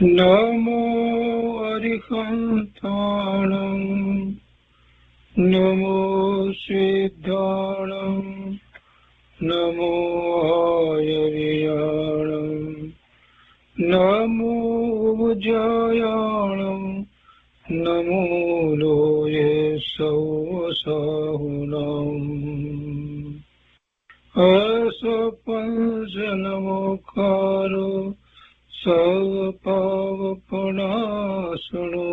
નમો અરિહંતાણં નમો સિદ્ધાણં નમો આયર્યાણં નમો ઉજ્જયાણં નમો લોયે સૌસાહુનાં અસપંચનમોકારો સર્વપાવપનાશનો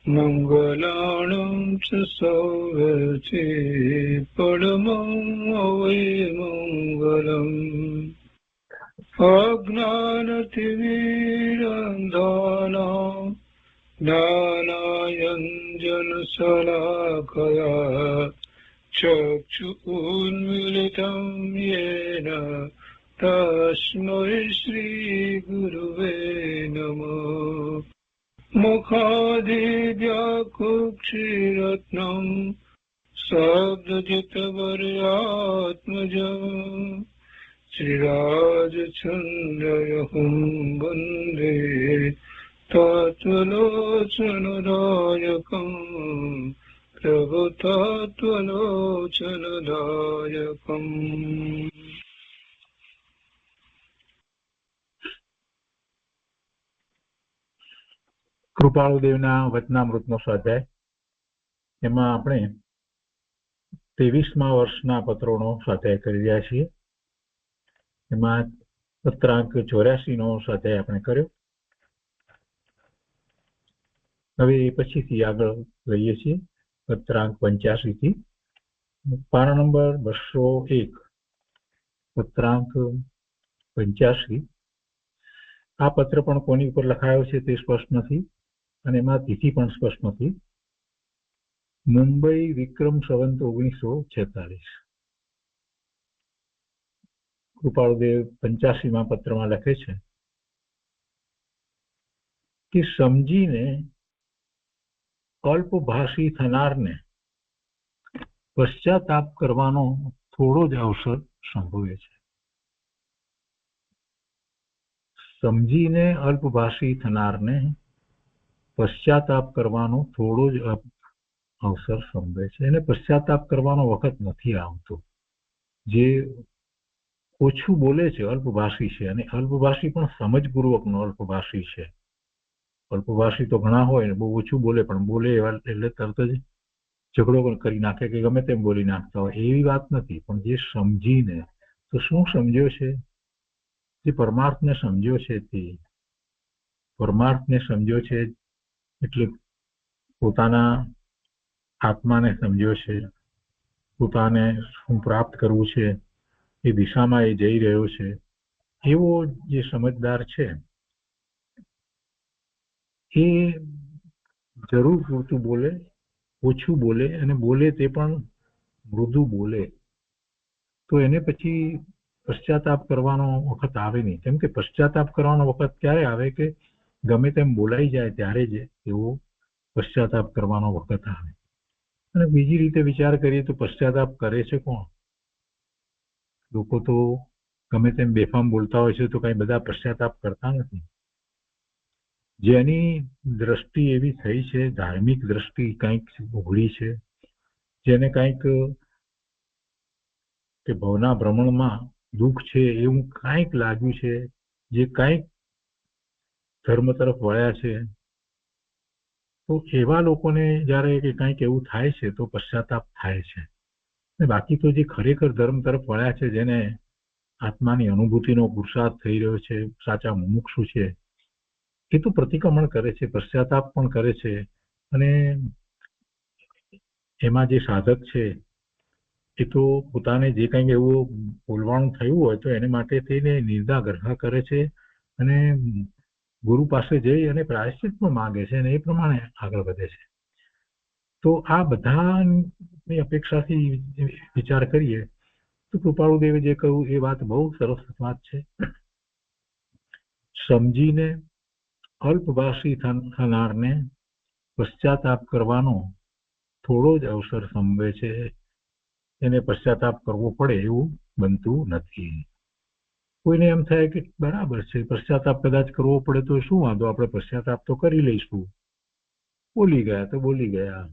મંગલાણં ચ સૌવર્ચે પરમં અવૈમંગલં અજ્ઞાનતિમિરંધાનાં જ્ઞાનાંજનશલાકયા ચક્ષુન્મીલિतं येन તસ્મૈ શ્રીગુરુવે નમઃ મુખાદિવ્યાકુક્ષિરત્નં શબ્દજિતવર્યાત્મજં શ્રીરાજચन्द्रयहुं વन्दે તત્વલોચનદાયકં પ્રભુતત્વલોચનદાયકં. કૃપાળુદેવના વચનામૃતનો સ્વાધ્યાય. એમાં આપણે 23મા વર્ષના પત્રોનો સ્વાધ્યાય કરી રહ્યા છીએ. એમાં પત્રાંક 84નો સ્વાધ્યાય આપણે કર્યો. હવે પછીથી આગળ લઈએ છીએ પત્રાંક 85 થી. પાના નંબર 201, પત્રાંક 85. આ પત્ર પણ કોની ઉપર લખાયો છે તે સ્પષ્ટ નથી અને એમાં તિથિ પણ સ્પષ્ટ નથી. મુંબઈ, વિક્રમ સંવત 1946. કૃપાળુદેવ 85મા પત્રમાં લખે છે કે સમજીને અલ્પભાષી થનારને પશ્ચાતાપ કરવાનો થોડો જ અવસર સંભવે છે. સમજીને અલ્પભાષી થનારને પશ્ચાતાપ કરવાનો થોડો જ અવસર સંભવે છે. એને પશ્ચાતાપ કરવાનો વખત નથી આવતો. જે ઓછું બોલે છે અલ્પભાષી છે, અને અલ્પભાષી પણ સમજપૂર્વકનો અલ્પભાષી છે. અલ્પભાષી તો ઘણા હોય, બહુ ઓછું બોલે, પણ બોલે એટલે તરત જ ઝઘડો પણ કરી નાખે કે ગમે તેમ બોલી નાખતા હોય, એવી વાત નથી. પણ જે સમજીને, તો શું સમજ્યો છે? જે પરમાર્થને સમજ્યો છે, તે પરમાર્થને સમજ્યો છે એટલે પોતાના આત્માને સમજ્યો છે, પોતાને શું પ્રાપ્ત કરવું છે એ દિશામાં એ જઈ રહ્યો છે, એવો જે સમજદાર છે એ જરૂર પૂરતું બોલે, ઓછું બોલે, અને બોલે તે પણ મૃદુ બોલે, તો એને પછી પશ્ચાતાપ કરવાનો વખત આવે નહીં. કેમ કે પશ્ચાતાપ કરવાનો વખત ક્યારે આવે? કે ગમે તેમ બોલાઈ જાય ત્યારે જ એવો પશ્ચાતાપ કરવાનો વખત આવે. અને બીજી રીતે વિચાર કરીએ તો પશ્ચાતાપ કરે છે કોણ? લોકો તો ગમે તેમ બેફામ બોલતા હોય છે, તો કઈ બધા પશ્ચાતાપ કરતા નથી. જેની દ્રષ્ટિ એવી થઈ છે, ધાર્મિક દ્રષ્ટિ કંઈક ઉઘડી છે, જેને કંઈક કે ભવના ભ્રમણમાં દુઃખ છે એવું કંઈક લાગ્યું છે, જે કંઈક ધર્મ તરફ વળ્યા છે, તો એવા લોકોને જ્યારે કંઈક એવું થાય છે તો પશ્ચાતાપ થાય છે. બાકી તો જે ખરેખર ધર્મ તરફ વળ્યા છે, જેને આત્માની અનુભૂતિનો પુરુષાર્થ થઈ રહ્યો છે, સાચા મુમુક્ષુ છે, એ તો પ્રતિક્રમણ કરે છે, પશ્ચાતાપ પણ કરે છે. અને એમાં જે સાધક છે એ તો પોતાને જે કંઈક એવું બોલવાનું થયું હોય તો એને માટે થઈને નિંદા ગ્રહ કરે છે, અને ગુરુ પાસે જઈ અને પ્રાયશ્ચિત પણ માંગે છે, અને એ પ્રમાણે આગળ વધે છે. તો આ બધાની અપેક્ષાથી વિચાર કરીએ તો કૃપાળુદેવે જે કહ્યું એ વાત બહુ સરસ વાત છે. સમજીને અલ્પભાષી થનારને પશ્ચાતાપ કરવાનો થોડો જ અવસર સંભવે છે. એને પશ્ચાતાપ કરવો પડે એવું બનતું નથી. કોઈને એમ થાય કે બરાબર છે, પશ્ચાતાપ કદાચ કરવો પડે તો શું વાંધો, આપણે પશ્ચાતાપ તો કરી લઈશું, બોલી ગયા તો બોલી ગયા.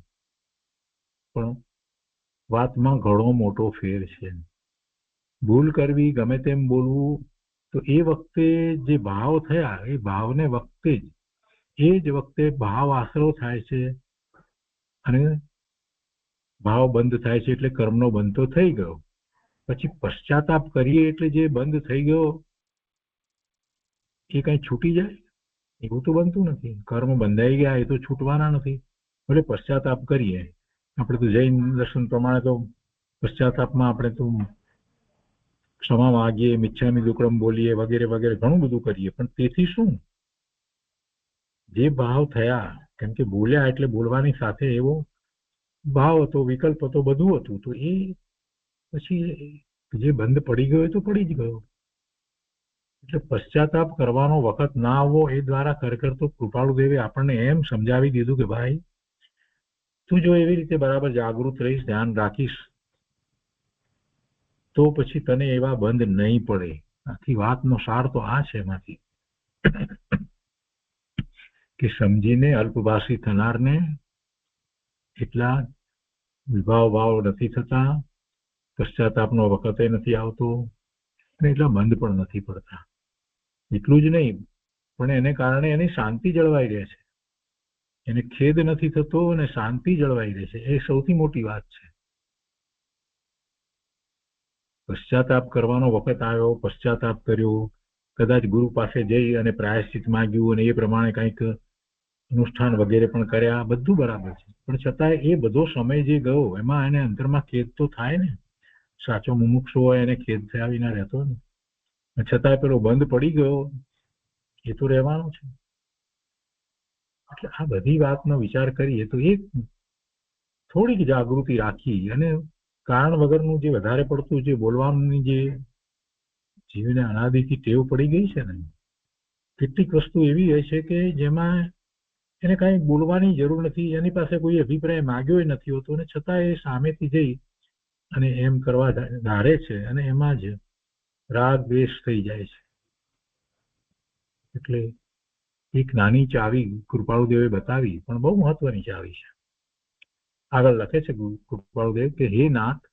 પણ વાતમાં ઘણો મોટો ફેર છે. ભૂલ કરવી, ગમે તેમ બોલવું, તો એ વખતે જે ભાવ થયા એ ભાવને વખતે જ એ જ વખતે ભાવ આશરો થાય છે અને ભાવ બંધ થાય છે, એટલે કર્મનો બંધ તો થઈ ગયો. પછી પશ્ચાતાપ કરીએ એટલે જે બંધ થઈ ગયો એ કઈ છૂટી જાય એવું તો બનતું નથી. કર્મ બંધાઈ ગયા એ તો છૂટવાના નથી. એટલે પશ્ચાતાપ કરીએ, આપણે તો જૈન દર્શન પ્રમાણે તો પશ્ચાતાપમાં આપણે તો ક્ષમા માગીએ, મિચ્છામી દુક્કડમ બોલીએ, વગેરે વગેરે ઘણું બધું કરીએ. પણ તેથી શું, જે ભાવ થયા, કેમ કે બોલ્યા એટલે બોલવાની સાથે એવો ભાવ હતો, વિકલ્પ હતો, બધું હતું, તો એ પછી જે બંધ પડી ગયો એ તો પડી જ ગયો. એટલે પશ્ચાતાપ કરવાનો વખત ના આવવો એ દ્વારા ખરેખર તો કૃપાળુ દેવે આપણને એમ સમજાવી દીધું કે ભાઈ, તું જો એવી રીતે બરાબર જાગૃત રહીશ, ધ્યાન રાખીશ, તો પછી તને એવા બંધ નહીં પડે. આખી વાતનો સાર તો આ છે એમાંથી કે સમજીને અલ્પભાષી થનારને એટલા વિભાવ ભાવ નથી થતા, પશ્ચાતાપનો વખતે નથી આવતો અને એટલા બંધ પણ નથી પડતા. એટલું જ નહીં, પણ એને કારણે એની શાંતિ જળવાઈ રહે છે, એને ખેદ નથી થતો અને શાંતિ જળવાઈ રહે છે. એ સૌથી મોટી વાત છે. પશ્ચાતાપ કરવાનો વખત આવ્યો, પશ્ચાતાપ કર્યો, કદાચ ગુરુ પાસે જઈ અને પ્રાયશ્ચિત માંગ્યું અને એ પ્રમાણે કંઈક અનુષ્ઠાન વગેરે પણ કર્યા, બધું બરાબર છે. પણ છતાંય એ બધો સમય જે ગયો એમાં એને અંતરમાં ખેદ તો થાય ને. સાચો મુમુક્ષુ હોય એને ખેદ થયા વિના રહેતો ને. છતાંય પેલો બંધ પડી ગયો એ તો રહેવાનો છે. એટલે આ બધી વાતનો વિચાર કરીએ તો એક થોડીક જાગૃતિ રાખી અને કારણ વગરનું જે વધારે પડતું જે બોલવાની જે જીવને અનાદિથી ટેવ પડી ગઈ છે ને, કેટલીક વસ્તુ એવી હોય છે કે જેમાં એને કાંઈ બોલવાની જરૂર નથી, એની પાસે કોઈ અભિપ્રાય માગ્યો નથી હોતો, અને છતાં એ સામેથી જઈ અને એમ કરવા ધારે છે અને એમાં જ રાગ દ્વેષ થઈ જાય છે. એટલે એક નાની ચાવી કૃપાળુદેવે બતાવી, પણ બહુ મહત્વની ચાવી છે. આગળ લખે છે કૃપાળુદેવ કે હે નાથ,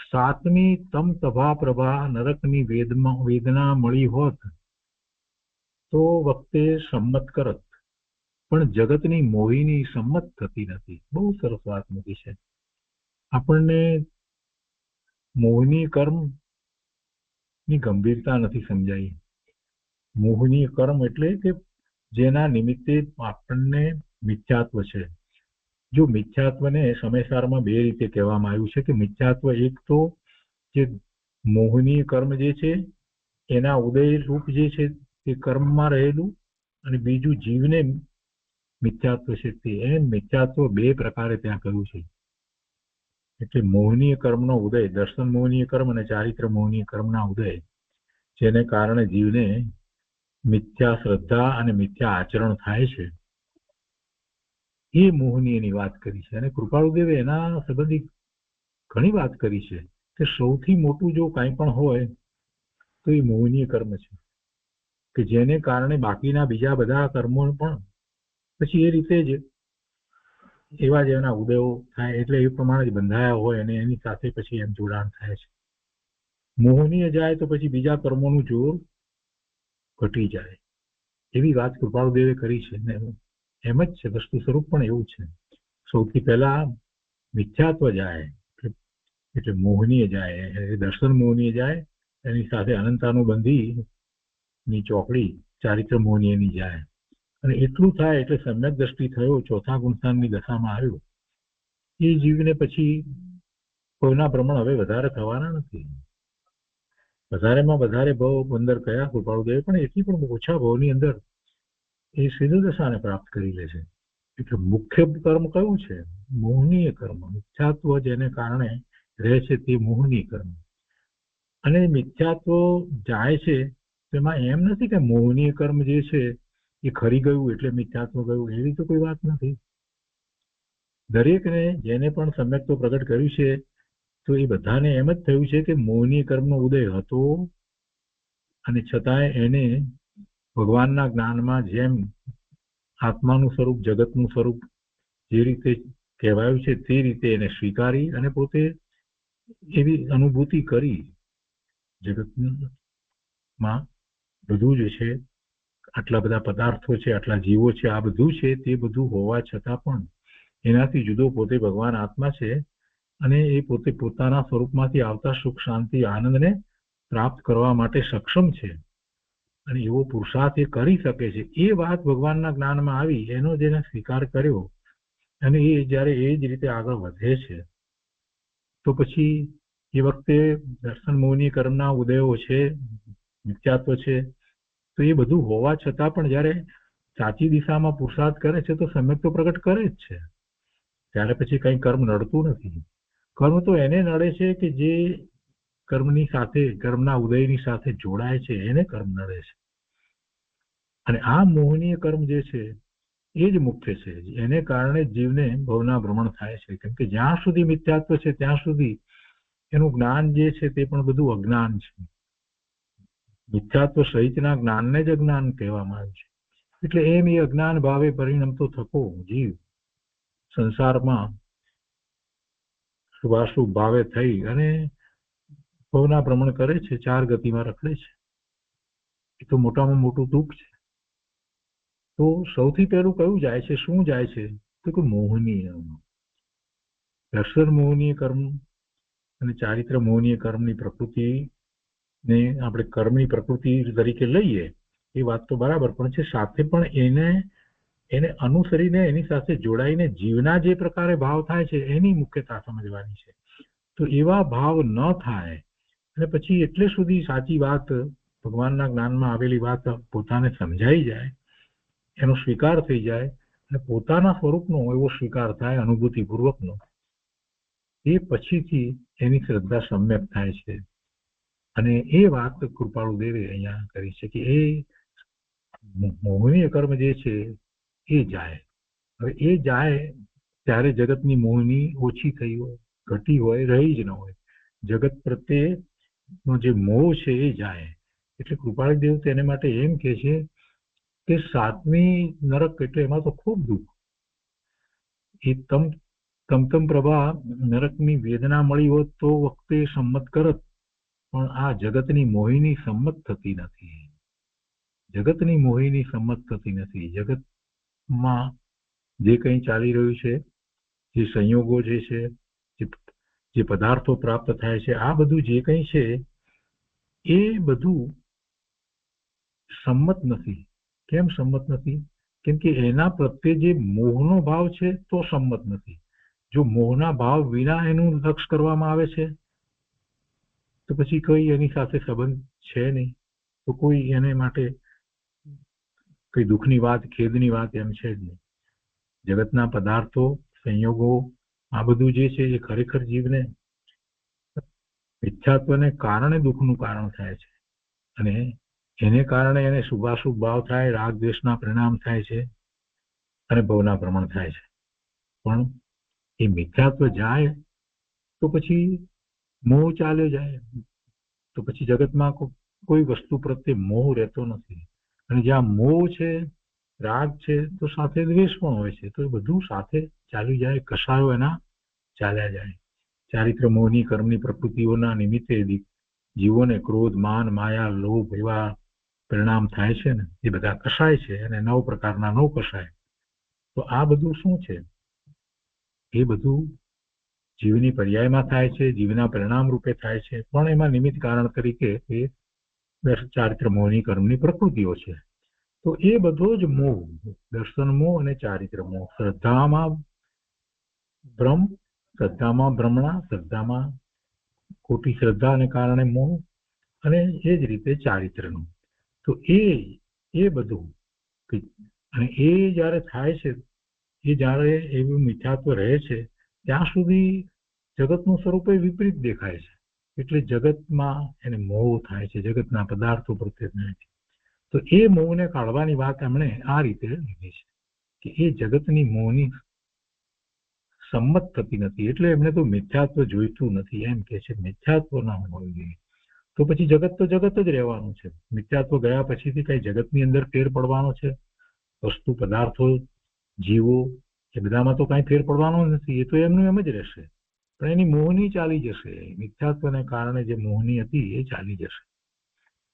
સાતમી તમ તભા પ્રભા નરકની વેદના મળી હોત તો વખતે સંમત કરત, પણ જગતની મોહીની સંમત થતી નથી. બહુ સરસ વાત મૂકી છે. આપણને મોહની કર્મ ની ગંભીરતા નથી સમજાઈ. મોહની કર્મ એટલે કે જેના નિમિત્તે આપણને મિથ્યાત્વ છે. જો મિથ્યાત્વને સમયસારમાં બે રીતે કહેવામાં આવ્યું છે કે મિથ્યાત્વ એક તો જે મોહનીય કર્મ જે છે એના ઉદય રૂપ જે છે તે કર્મમાં રહેલું, અને બીજું જીવને મિથ્યાત્વ છે તે. એમ મિથ્યાત્વ બે પ્રકારે ત્યાં કહ્યું છે. એટલે મોહનીય કર્મનો ઉદય, દર્શન મોહનીય કર્મ અને ચારિત્ર મોહનીય કર્મના ઉદય, જેને કારણે જીવને મિથ્યા શ્રદ્ધા અને મિથ્યા આચરણ થાય છે, એ મોહનીયની વાત કરી છે. અને કૃપાળુદેવે એના સંબંધી ઘણી વાત કરી છે કે સૌથી મોટું જો કાંઈ પણ હોય તો એ મોહનીય કર્મ છે, કે જેને કારણે બાકીના બીજા બધા કર્મો પણ પછી એ રીતે જ એવા જ એના ઉદયો થાય, એટલે એ પ્રમાણે જ બંધાયા હોય અને એની સાથે પછી એમ જોડાણ થાય છે. મોહનીય જાય તો પછી બીજા કર્મોનું જોર ઘટી જાય, એવી વાત કૃપાળુદેવે કરી છે. એમ જ છે, વસ્તુ સ્વરૂપ પણ એવું છે. સૌથી પહેલા મિથ્યાત્વ જાય એટલે મોહનીય જાય, દર્શન મોહનીય જાય, એની સાથે અનંતાનુબંધી ની ચોકડી ચારિત્ર મોહનીયની જાય, અને એટલું થાય એટલે સમ્યક દ્રષ્ટિ થયો, ચોથા ગુણસ્થાનની દશામાં આવ્યો, એ જીવને પછી કોઈના ભ્રમણ હવે વધારે થવાના નથી. વધારેમાં વધારે ભાવ અંદર કયા કૃપાળુદેવ, પણ એટલી પણ ઓછા ભાવની અંદર એ સિદ્ધ દશાને પ્રાપ્ત કરી લે છે. એટલે મુખ્ય કર્મ કયું છે? મોહનીય કર્મ. મિથ્યાત્વ જેને કારણે રહે છે તે મોહનીય કર્મ. અને મિથ્યાત્વ જાય છે તેમાં એમ નથી કે મોહનીય કર્મ જે છે એ ખરી ગયું એટલે મિથ્યાત્વ ગયું, એવી તો કોઈ વાત નથી. દરેકને જેને પણ સમ્યક પ્રગટ કર્યું છે તો એ બધાને એમ જ થયું છે કે મોહનીય કર્મનો ઉદય હતો અને છતાંય એને ભગવાનના જ્ઞાનમાં જેમ આત્માનું સ્વરૂપ, જગતનું સ્વરૂપ જે રીતે કહેવાયું છે તે રીતે એને સ્વીકારી અને પોતે એવી અનુભૂતિ કરી જગતમાં બધું જ છે, આટલા બધા પદાર્થો છે, આટલા જીવો છે, આ બધું છે, તે બધું હોવા છતાં પણ એનાથી જુદો પોતે ભગવાન આત્મા છે અને એ પોતે પોતાના સ્વરૂપમાંથી આવતા સુખ, શાંતિ, આનંદને પ્રાપ્ત કરવા માટે સક્ષમ છે અને એવો પુરુષાર્થ એ કરી શકે છે. એ વાત ભગવાનના જ્ઞાનમાં આવી, એનો જેને સ્વીકાર કર્યો અને એ જ્યારે એ જ રીતે આગળ વધે છે તો પછી એ વખતે દર્શન મોહની કર્મના ઉદયો છે, મિથ્યાત્વ છે, તો એ બધું હોવા છતાં પણ જ્યારે સાચી દિશામાં પુરુષાર્થ કરે છે તો સમ્યક તો પ્રગટ કરે જ છે. ત્યારે પછી કઈ કર્મ નડતું નથી. કર્મ તો એને નડે છે કે જે કર્મની સાથે, કર્મના ઉદયની સાથે જોડાય છે, એને કર્મ નડે છે. અને આ મોહનીય કર્મ જે છે એ જ મુખ્ય છે. એને કારણે જીવને ભવના ભ્રમણ થાય છે. કેમ કે જ્યાં સુધી મિથ્યાત્વ છે ત્યાં સુધી એનું જ્ઞાન જે છે તે પણ બધું અજ્ઞાન છે. મિથ્યાત્વ સહિતના જ્ઞાનને જ અજ્ઞાન કહેવામાં આવે છે. એટલે એમ એ અજ્ઞાન ભાવે પરિણમતો થતો જીવ સંસારમાં શુભાશુભ ભાવે થઈ અને ભવના ભ્રમણ કરે છે, ચાર ગતિમાં રખડે છે. એ તો મોટામાં મોટું દુઃખ છે. તો સૌથી પહેલું કયું જાય છે, શું જાય છે? તો કે મોહનીય, દર્શન મોહનીય કર્મ અને ચારિત્ર મોહનીય કર્મની પ્રકૃતિને આપણે કર્મની પ્રકૃતિ તરીકે લઈએ એ વાત તો બરાબર, પણ છે સાથે પણ એને અનુસરીને એની સાથે જોડાઈને જીવના જે પ્રકારે ભાવ થાય છે એની મુખ્યતા સમજવાની છે. તો એવા ભાવ ન થાય અને પછી એટલે સુધી સાચી વાત, ભગવાનના જ્ઞાનમાં આવેલી વાત પોતાને સમજાઈ જાય, એનો સ્વીકાર થઈ જાય અને પોતાના સ્વરૂપનો એવો સ્વીકાર થાય અનુભૂતિપૂર્વકનો, એ પછીથી એની શ્રદ્ધા સમ્યક થાય છે. અને એ વાત કૃપાળુ દેવે અહીંયા કરી છે કે એ મોહનીય કર્મ જે છે એ જાય. હવે એ જાય ત્યારે જગતની મોહની ઓછી થઈ હોય, ઘટી હોય, રહી જ ન હોય. જગત પ્રત્યેનો જે મોહ છે એ જાય. એટલે કૃપાળુ દેવ તેને માટે એમ કે છે કે સાતમી નરક એટલે એમાં તો ખૂબ દુઃખ. એ તમ પ્રભા નરકની વેદના મળી હોત તો વખતે સંમત કરત, પણ આ જગતની મોહિની સંમત થતી નથી. જગતની મોહિની સંમત થતી નથી. જગતમાં જે કંઈ ચાલી રહ્યું છે, જે સંયોગો જે છે, જે પદાર્થો પ્રાપ્ત થાય છે, આ બધું જે કંઈ છે એ બધું સંમત નથી. કેમ સંમત નથી? કેમ કે એના પ્રત્યે જે મોહનો ભાવ છે તો સંમત નથી. જો મોહના ભાવ વિના એનું લક્ષ કરવામાં આવે છે તો પછી કોઈ એની સાથે સંબંધ છે નહીં, તો કોઈ એને માટે કઈ દુઃખની વાત, ખેદની વાત એમ છે જ નહીં. જગતના પદાર્થો, સંયોગો, આ બધું જે છે એ ખરેખર જીવને મિથ્યાત્વને કારણે દુઃખનું કારણ થાય છે અને એને કારણે એને શુભાશુભ ભાવ થાય, રાગ દ્વેષના પરિણામ થાય છે અને ભવના ભ્રમણ થાય છે. પણ એ મિથ્યાત્વ જાય તો પછી મોહ ચાલ્યો જાય, તો પછી જગતમાં કોઈ વસ્તુ પ્રત્યે મોહ રહેતો નથી. અને જ્યાં મોહ છે, રાગ છે, તો સાથે દ્વેષ પણ હોય છે. તો એ બધું સાથે ચાલી જાય, કસાયો એના ચાલ્યા જાય. ચારિત્ર મોહની કર્મની પ્રકૃતિઓના નિમિત્તે જીવોને ક્રોધ, માન, માયા, લોભ એવા પરિણામ થાય છે ને, એ બધા કસાય છે અને 9 પ્રકારના 9 કસાય. તો આ બધું શું છે? એ બધું જીવની પર્યાયમાં થાય છે, જીવના પરિણામ રૂપે થાય છે, પણ એમાં નિમિત્ત કારણ તરીકે એ ચારિત્ર મોહની કર્મની પ્રકૃતિઓ છે. તો એ બધો જ મોહ, દર્શન મોહ અને ચારિત્ર મોહ, શ્રદ્ધામાં ભ્રમ, શ્રદ્ધામાં ભ્રમણા, શ્રદ્ધામાં ખોટી શ્રદ્ધાને કારણે મોહ, અને એ જ રીતે ચારિત્રનું. તો એ બધું અને એ જ્યારે થાય છે, એ જ્યારે એવું મિથ્યાત્વ રહે છે ત્યાં સુધી જગતનું સ્વરૂપ એ વિપરીત દેખાય છે. એટલે જગતમાં એને મોહ થાય છે, જગતના પદાર્થો પ્રત્યે થાય છે. તો એ મોહને કાઢવાની વાત એમણે આ રીતે લીધી છે કે એ જગતની મોહની સંમત થતી નથી. એટલે એમને તો મિથ્યાત્વ જોઈતું નથી, એમ કે છે મિથ્યાત્વ ના હોવું જોઈએ. તો પછી જગત તો જગત જ રહેવાનું છે. મિથ્યાત્વ ગયા પછીથી કઈ જગતની અંદર ફેર પડવાનો છે? વસ્તુ, પદાર્થો, જીવો એ બધામાં તો કાંઈ ફેર પડવાનો નથી. એ તો એમનું એમ જ રહેશે. પણ એની મોહની ચાલી જશે. મિથ્યાત્વને કારણે જે મોહની હતી એ ચાલી જશે.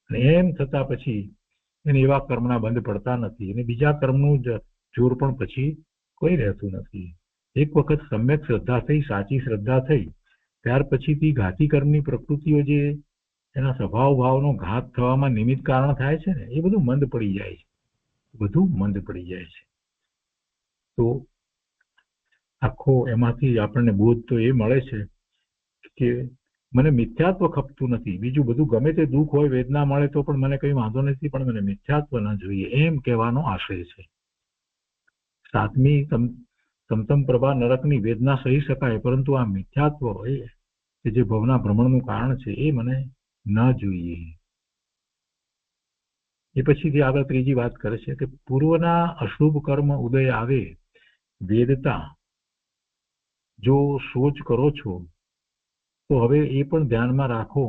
અને એમ થતા પછી એને એવા કર્મના બંધ પડતા નથી અને બીજા કર્મનું જોર પણ પછી કોઈ રહેતું નથી. એક વખત સમ્યક શ્રદ્ધા થઈ, સાચી શ્રદ્ધા થઈ, ત્યાર પછીથી ઘાતી કર્મની પ્રકૃતિઓ જે એના સ્વભાવ ભાવનો ઘાત થવામાં નિમિત્ત કારણ થાય છે ને, એ બધું મંદ પડી જાય છે. બધું મંદ પડી જાય છે. તો આખો એમાંથી આપણને બોધ તો એ મળે છે કે મને મિથ્યાત્વ ખપતું નથી. બીજું બધું ગમે તે દુઃખ હોય, વેદના મળે તો પણ મને કઈ વાંધો નથી, પણ મને મિથ્યાત્વ ન જોઈએ, એમ કહેવાનો આશય છે. સાતમી તમતમ પ્રભા નરકની વેદના સહી શકાય, પરંતુ આ મિથ્યાત્વ હોય કે જે ભવના ભ્રમણનું કારણ છે એ મને ન જોઈએ. એ પછીથી આગળ ત્રીજી વાત કરે છે કે પૂર્વના અશુભ કર્મ ઉદય આવે વેદતા જો સોચ કરો છો તો હવે એ પણ ધ્યાનમાં રાખો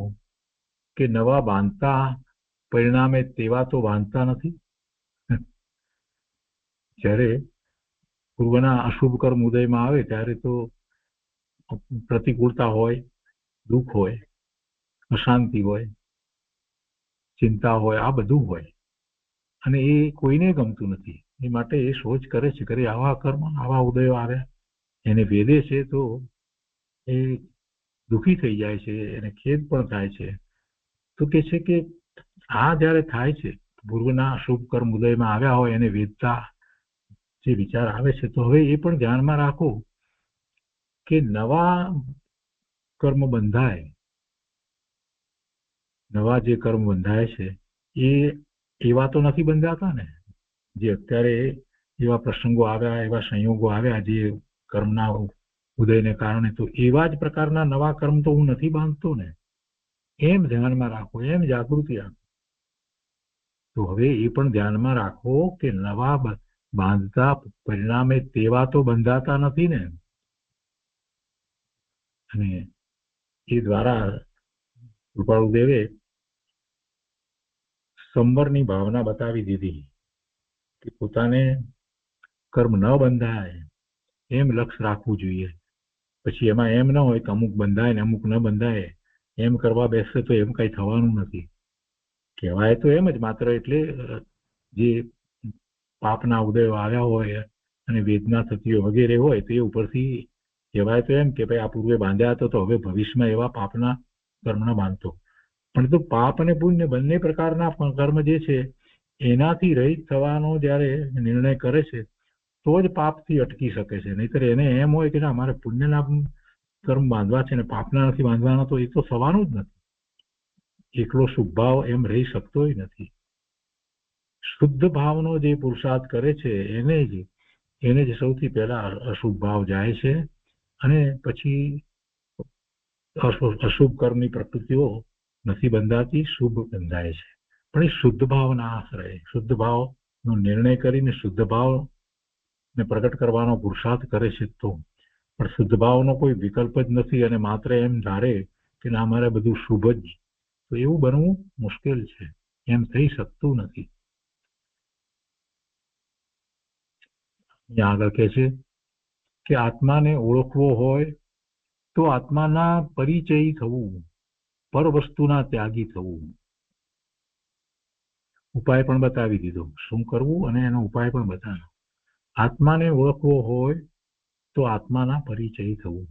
કે નવા બાંધતા પરિણામે તેવા તો બાંધતા નથી. જ્યારે પૂર્વના અશુભ કર્મ ઉદયમાં આવે ત્યારે તો પ્રતિકૂળતા હોય, દુઃખ હોય, અશાંતિ હોય, ચિંતા હોય, આ બધું હોય અને એ કોઈને ગમતું નથી. એ માટે એ સોચ કરે છે કે આવા કર્મ, આવા ઉદયો આવ્યા, એને વેદે છે તો એ દુઃખી થઈ જાય છે, એને ખેદ પણ થાય છે. તો કે છે કે આ જયારે થાય છે, પૂર્વના અશુભ કર્મ ઉદયમાં આવ્યા હોય એને વેદતા જે વિચાર આવે છે, તો હવે એ પણ ધ્યાનમાં રાખો કે નવા કર્મ બંધાય, નવા જે કર્મ બંધાય છે એ એવા તો નથી બંધાતા ને. જે અત્યારે એવા પ્રસંગો આવ્યા, એવા સંયોગો આવ્યા જે કર્મના ઉદયને કારણે, તો એવા જ પ્રકારના નવા કર્મ તો હું નથી બાંધતો ને. એમ ધ્યાનમાં રાખો, એમ જાગૃતિ રાખો. તો હવે એ પણ ધ્યાનમાં રાખો કે નવા બાંધતા પરિણામે તેવા તો બંધાતા નથી ને. અને એ દ્વારા કૃપાળુદેવે સંવરની ભાવના બતાવી દીધી કે પોતાને કર્મ ન બંધાય એમ લક્ષ્ય રાખવું જોઈએ. પછી એમાં એમ ન હોય કે અમુક બંધાય ને અમુક ન બંધાય, એમ કરવા બેસશે તો એમ કઈ થવાનું નથી. કહેવાય તો એમ જ માત્ર, એટલે જે પાપના ઉદયો આવ્યા હોય અને વેદના થતી હોય વગેરે હોય તો એ ઉપરથી કહેવાય તો એમ કે ભાઈ આ પૂર્વે બાંધ્યા હતો તો હવે ભવિષ્યમાં એવા પાપના કર્મના બાંધતો. પણ તો પાપ અને પુણ્ય બંને પ્રકારના કર્મ જે છે એનાથી રહિત થવાનો જ્યારે નિર્ણય કરે છે તો જ પાપથી અટકી શકે છે. નહીતર એને એમ હોય કે ના મારે પુણ્યના કર્મ બાંધવા છે ને પાપના નથી બાંધવાના, તો એ તો થવાનું જ નથી. એકલો શુભ ભાવ એમ રહી શકતો નથી. શુદ્ધ ભાવનો જે પુરુષાર્થ કરે છે એને જ સૌથી પહેલા અશુભ ભાવ જાય છે અને પછી અશુભ કર્મની પ્રકૃતિઓ નથી બંધાતી, શુભ બંધાય છે. પણ એ શુદ્ધ ભાવના આશ્રય, શુદ્ધ ભાવનો નિર્ણય કરીને શુદ્ધ ભાવને પ્રગટ કરવાનો પુરુષાર્થ કરે છે. તો પણ શુદ્ધ ભાવનો કોઈ વિકલ્પ જ નથી અને માત્ર એમ ધારે કે ના મારે બધું શુભ જ, તો એવું બનવું મુશ્કેલ છે, એમ થઈ શકતું નથી. આગળ કહે છે કે આત્માને ઓળખવો હોય તો આત્માના પરિચય થવું, પર વસ્તુના ત્યાગી થવું. ઉપાય પણ બતાવી દીધો, શું કરવું અને એનો ઉપાય પણ બતાવ્યો. આત્માને ઓળખવો હોય તો આત્માના પરિચય થવું.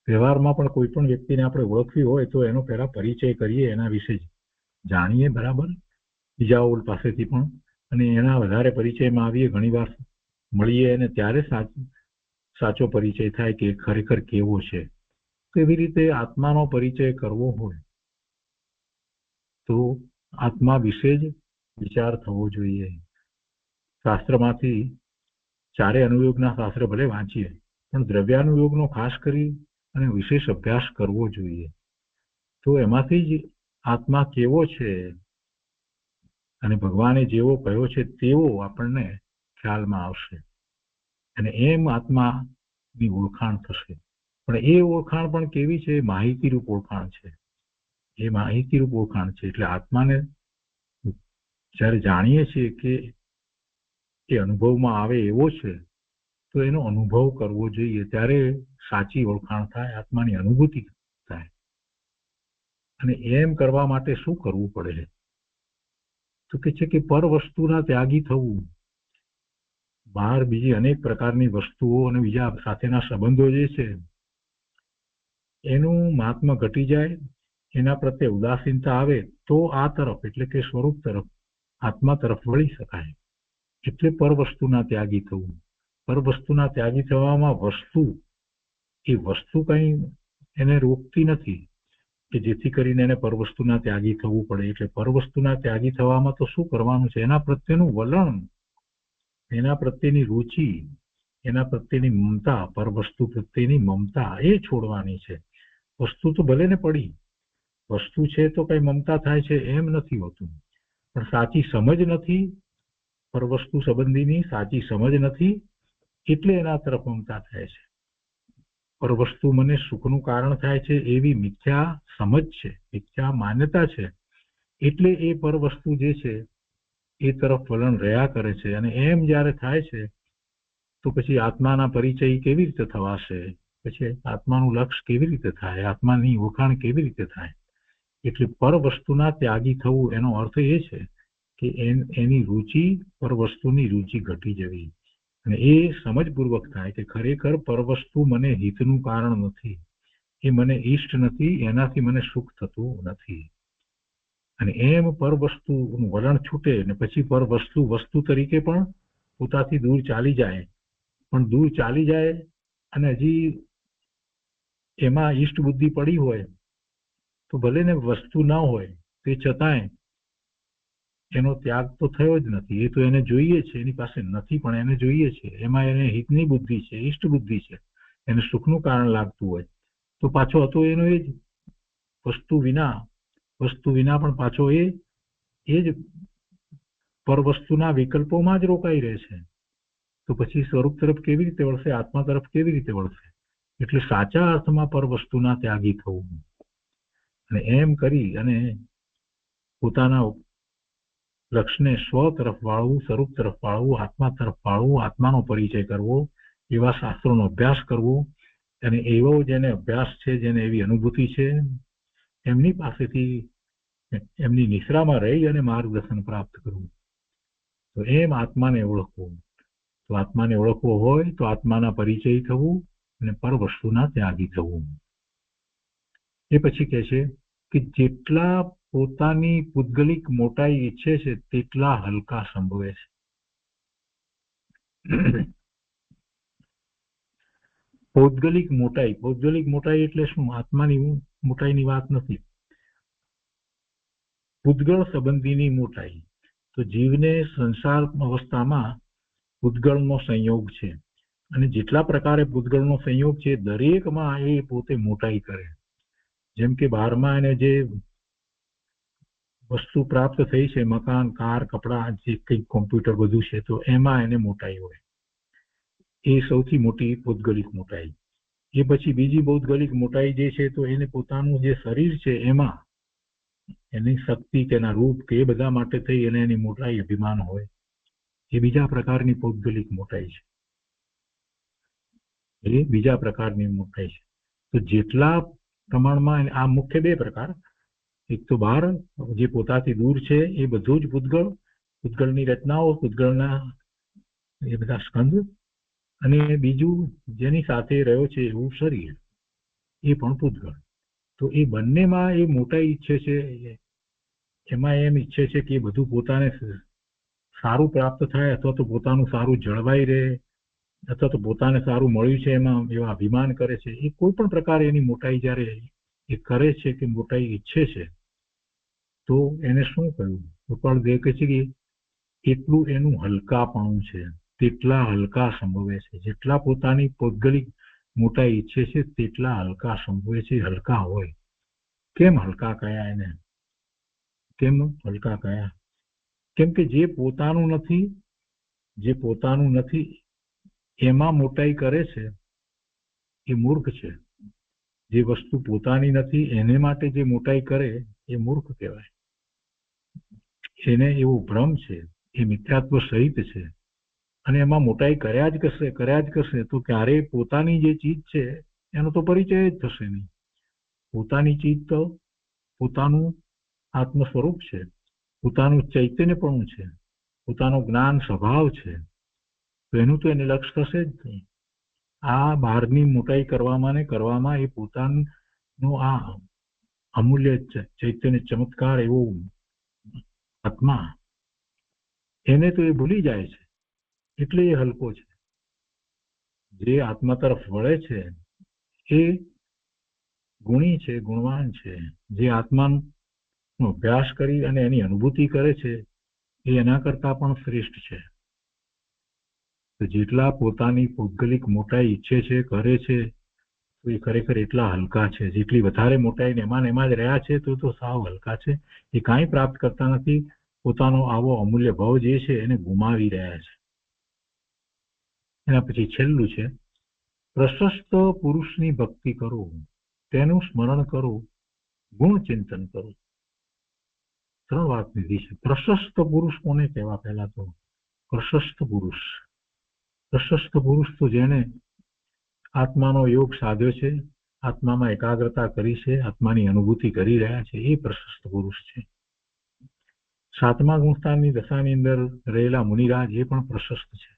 વ્યવહારમાં પણ કોઈ પણ વ્યક્તિને આપણે ઓળખવી હોય તો એનો પહેલા પરિચય કરીએ, એના વિશે જાણીએ બરાબર બીજાઓ પાસેથી પણ, અને એના વધારે પરિચયમાં આવીએ, ઘણી વાર મળીએ અને ત્યારે સાચો પરિચય થાય કે ખરેખર કેવો છે. તો એવી રીતે આત્માનો પરિચય કરવો હોય તો આત્મા વિશે જ વિચાર થવો જોઈએ. શાસ્ત્રમાંથી ચારે અનુયોગના શાસ્ત્ર ભલે વાંચીએ પણ દ્રવ્યાનુયોગનો ખાસ કરી અને વિશેષ અભ્યાસ કરવો જોઈએ. તો એમાંથી જ આત્મા કેવો છે અને ભગવાને જેવો કહ્યો છે તેવો આપણને ખ્યાલમાં આવશે અને એમ આત્માની ઓળખાણ થશે. પણ એ ઓળખાણ પણ કેવી છે? માહિતીરૂપ ઓળખાણ છે. એ માહિતી રૂપ ઓળખાણ છે. એટલે આત્માને જ્યારે જાણીએ છીએ કે એ અનુભવમાં આવે એવો છે તો એનો અનુભવ કરવો જોઈએ, ત્યારે સાચી ઓળખાણ થાય, આત્માની અનુભૂતિ થાય. અને એમ કરવા માટે શું કરવું પડે? તો કે છે કે પર વસ્તુના ત્યાગી થવું. બહાર બીજી અનેક પ્રકારની વસ્તુઓ અને બીજા સાથેના સંબંધો જે છે એનું મહાત્મા ઘટી જાય, એના પ્રત્યે ઉદાસીનતા આવે તો આ તરફ એટલે કે સ્વરૂપ તરફ, આત્મા તરફ વળી શકાય. એટલે પર વસ્તુના ત્યાગી થવું. પર વસ્તુના ત્યાગી થવામાં એ વસ્તુ કઈ એને રોકતી નથી કે જેથી કરીને એને પર વસ્તુના ત્યાગી થવું પડે. એટલે પર વસ્તુના ત્યાગી થવામાં તો શું કરવાનું છે? એના પ્રત્યેનું વલણ, એના પ્રત્યેની રુચિ, એના પ્રત્યેની મમતા, પર વસ્તુ પ્રત્યેની મમતા એ છોડવાની છે. વસ્તુ તો ભલે ને પડી, વસ્તુ છે તો કઈ મમતા થાય છે એમ નથી હોતું, પણ સાચી સમજ નથી, પર વસ્તુ સંબંધીની સાચી સમજ નથી, એટલે એના તરફ મમતા થાય છે. પર વસ્તુ મને સુખનું કારણ થાય છે એવી મિથ્યા સમજ છે, મિથ્યા માન્યતા છે, એટલે એ પર વસ્તુ જે છે એ તરફ વલણ રહ્યા કરે છે. અને એમ જ્યારે થાય છે તો પછી આત્માના પરિચય કેવી રીતે થવાશે? પછી આત્માનું લક્ષ્ય કેવી રીતે થાય? આત્માની ઓળખાણ કેવી રીતે થાય? એટલે પર વસ્તુના ત્યાગી થવું એનો અર્થ એ છે કે એની રુચિ, પર વસ્તુની રુચિ ઘટી જવી. અને એ સમજપૂર્વક થાય કે ખરેખર પર વસ્તુ મને હિતનું કારણ નથી, એ મને ઈષ્ટ નથી, એનાથી મને સુખ થતું નથી. અને એમ પર વસ્તુનું વલણ છૂટે ને પછી પર વસ્તુ તરીકે પણ પોતાથી દૂર ચાલી જાય. પણ દૂર ચાલી જાય અને હજી એમાં ઈષ્ટ બુદ્ધિ પડી હોય તો ભલે ને વસ્તુ ના હોય તે છતાંય એનો ત્યાગ તો થયો જ નથી. એ તો એને જોઈએ છે, એની પાસે નથી પણ એને જોઈએ છે, એમાં એને હિતની બુદ્ધિ છે, ઈષ્ટ બુદ્ધિ છે, એને સુખનું કારણ લાગતું હોય તો પાછો હતો એનો એ જ વસ્તુ વિના પણ પાછો એ જ પર વસ્તુના વિકલ્પોમાં જ રોકાઈ રહે છે. તો પછી સ્વરૂપ તરફ કેવી રીતે વળશે? આત્મા તરફ કેવી રીતે વળશે? એટલે સાચા અર્થમાં પર વસ્તુના ત્યાગી થવું. અને એમ કરી અને પોતાના લક્ષ્યને સ્વ તરફ વાળવું, સ્વરૂપ તરફ વાળવું, આત્મા તરફ વાળવું, આત્માનો પરિચય કરવો, એવા શાસ્ત્રોનો અભ્યાસ કરવો, અને એવો જેને અભ્યાસ છે, જેને એવી અનુભૂતિ છે, એમની પાસેથી એમની નિશ્રામાં રહી અને માર્ગદર્શન પ્રાપ્ત કરવું. તો એમ આત્માને ઓળખવું. તો આત્માને ઓળખવો હોય તો આત્માના પરિચય થવું અને પર વસ્તુના ત્યાગી થવું. એ પછી કહે છે કે જેટલા પોતાની પૂતગલિક મોટાઈ ઈચ્છે છે તેટલા હલકા સંભવે છે. પૌદ્ગલિક મોટાઈ એટલે શું? આત્માની મોટાઈની વાત નથી, પૂતગળ સંબંધીની મોટાઈ. તો જીવને સંસાર અવસ્થામાં પૂતગળનો સંયોગ છે, અને જેટલા પ્રકારે પૂતગળનો સંયોગ છે દરેકમાં એ પોતે મોટાઈ કરે. જેમ કે બહારમાં એને જે વસ્તુ પ્રાપ્ત થઈ છે, મકાન, કાર, કપડા, જે કંઈક કોમ્પ્યુટર બધું છે, તો એમાં એને મોટાઈ હોય. એ સૌથી મોટી પૌદ્ગલિક મોટાઈ. એ પછી બીજી પૌદ્ગલિક મોટાઈ જે છે તો એને પોતાનું જે શરીર છે એમાં એની શક્તિ કે એના રૂપ કે એ બધા માટે થઈ એને એની મોટાઈ અભિમાન હોય. એ બીજા પ્રકારની પૌદ્ગલિક મોટાઈ છે. એ બીજા પ્રકારની મોટાઈ છે. તો જેટલા પ્રમાણમાં આ મુખ્ય બે પ્રકાર, એક તો બહાર જે પોતાથી દૂર છે એ બધું જ પૂતગળની રચનાઓ, પૂતગળના એ બધા સ્કંદ, અને બીજું જેની સાથે રહ્યો છે એવું શરીર, એ પણ પૂતગળ. તો એ બંનેમાં એ મોટાઈ ઈચ્છે છે. એમાં એમ ઈચ્છે છે કે એ બધું પોતાને સારું પ્રાપ્ત થાય, અથવા તો પોતાનું સારું જળવાઈ રહે, અથવા તો પોતાને સારું મળ્યું છે એમાં એવા અભિમાન કરે છે. એ કોઈ પણ પ્રકારે એની મોટાઈ જ્યારે એ કરે છે કે મોટાઈ ઈચ્છે છે તો એને શું કહ્યું? ગોપાલ દેવ કહે છે કે એટલું એનું હલકાપણું છે, તેટલા હલકા સંભવે છે. જેટલા પોતાની પૌદ્ગલિક મોટાઈ ઈચ્છે છે તેટલા હલકા સંભવે છે. હલકા હોય. કેમ હલકા કયા એને? કેમ હલકા કયા? કેમ કે જે પોતાનું નથી એમાં મોટાઈ કરે છે એ મૂર્ખ છે. જે વસ્તુ પોતાની નથી એને માટે જે મોટાઈ કરે એ મૂર્ખ કહેવાય. એને એવો ભ્રમ છે, એ મિથ્યાત્વ સહિત છે અને એમાં મોટાઈ કર્યા જ કરશે તો ક્યારેય પોતાની જે ચીજ છે એનો તો પરિચય જ થશે નહીં. પોતાની ચીજ તો પોતાનું આત્મ સ્વરૂપ છે, પોતાનું ચૈતન્યપણું છે, પોતાનો જ્ઞાન સ્વભાવ છે, તો એનું તો એને લક્ષ્ય થશે જ નહીં. આ બહારની મોટાઈ કરવામાં એ પોતાનો આ અમૂલ્ય ચૈતન્ય ચમત્કાર એવો આત્મા એને તો એ ભૂલી જાય છે, એટલે એ હલકો છે. જે આત્મા તરફ વળે છે એ ગુણી છે, ગુણવાન છે. જે આત્માનો અભ્યાસ કરી અને એની અનુભૂતિ કરે છે એ એના કરતા પણ શ્રેષ્ઠ છે. તો જેટલા પોતાની ભૌગોલિક મોટાઈ ઈચ્છે છે, કરે છે, તો એ ખરેખર એટલા હલકા છે. જેટલી વધારે મોટાઈ એમાં જ રહ્યા છે તો સાવ હલકા છે. એ કાંઈ પ્રાપ્ત કરતા નથી. પોતાનો આવો અમૂલ્ય ભાવ જે છે એને ગુમાવી રહ્યા છે. એના પછી છેલ્લું છે, પ્રશસ્ત પુરુષની ભક્તિ કરો, તેનું સ્મરણ કરો, ગુણ ચિંતન કરો. 3 વાત લીધી છે. પ્રશસ્ત પુરુષ કોને કહેવા? પહેલા તો પ્રશસ્ત પુરુષ તો જેને આત્માનો યોગ સાધ્યો છે, આત્મામાં એકાગ્રતા કરી છે, આત્માની અનુભૂતિ કરી રહ્યા છે, એ પ્રશસ્ત પુરુષ છે. 7મા ગુણસ્થાનની દશાની અંદર રહેલા મુનિરાજ એ પણ પ્રશસ્ત છે.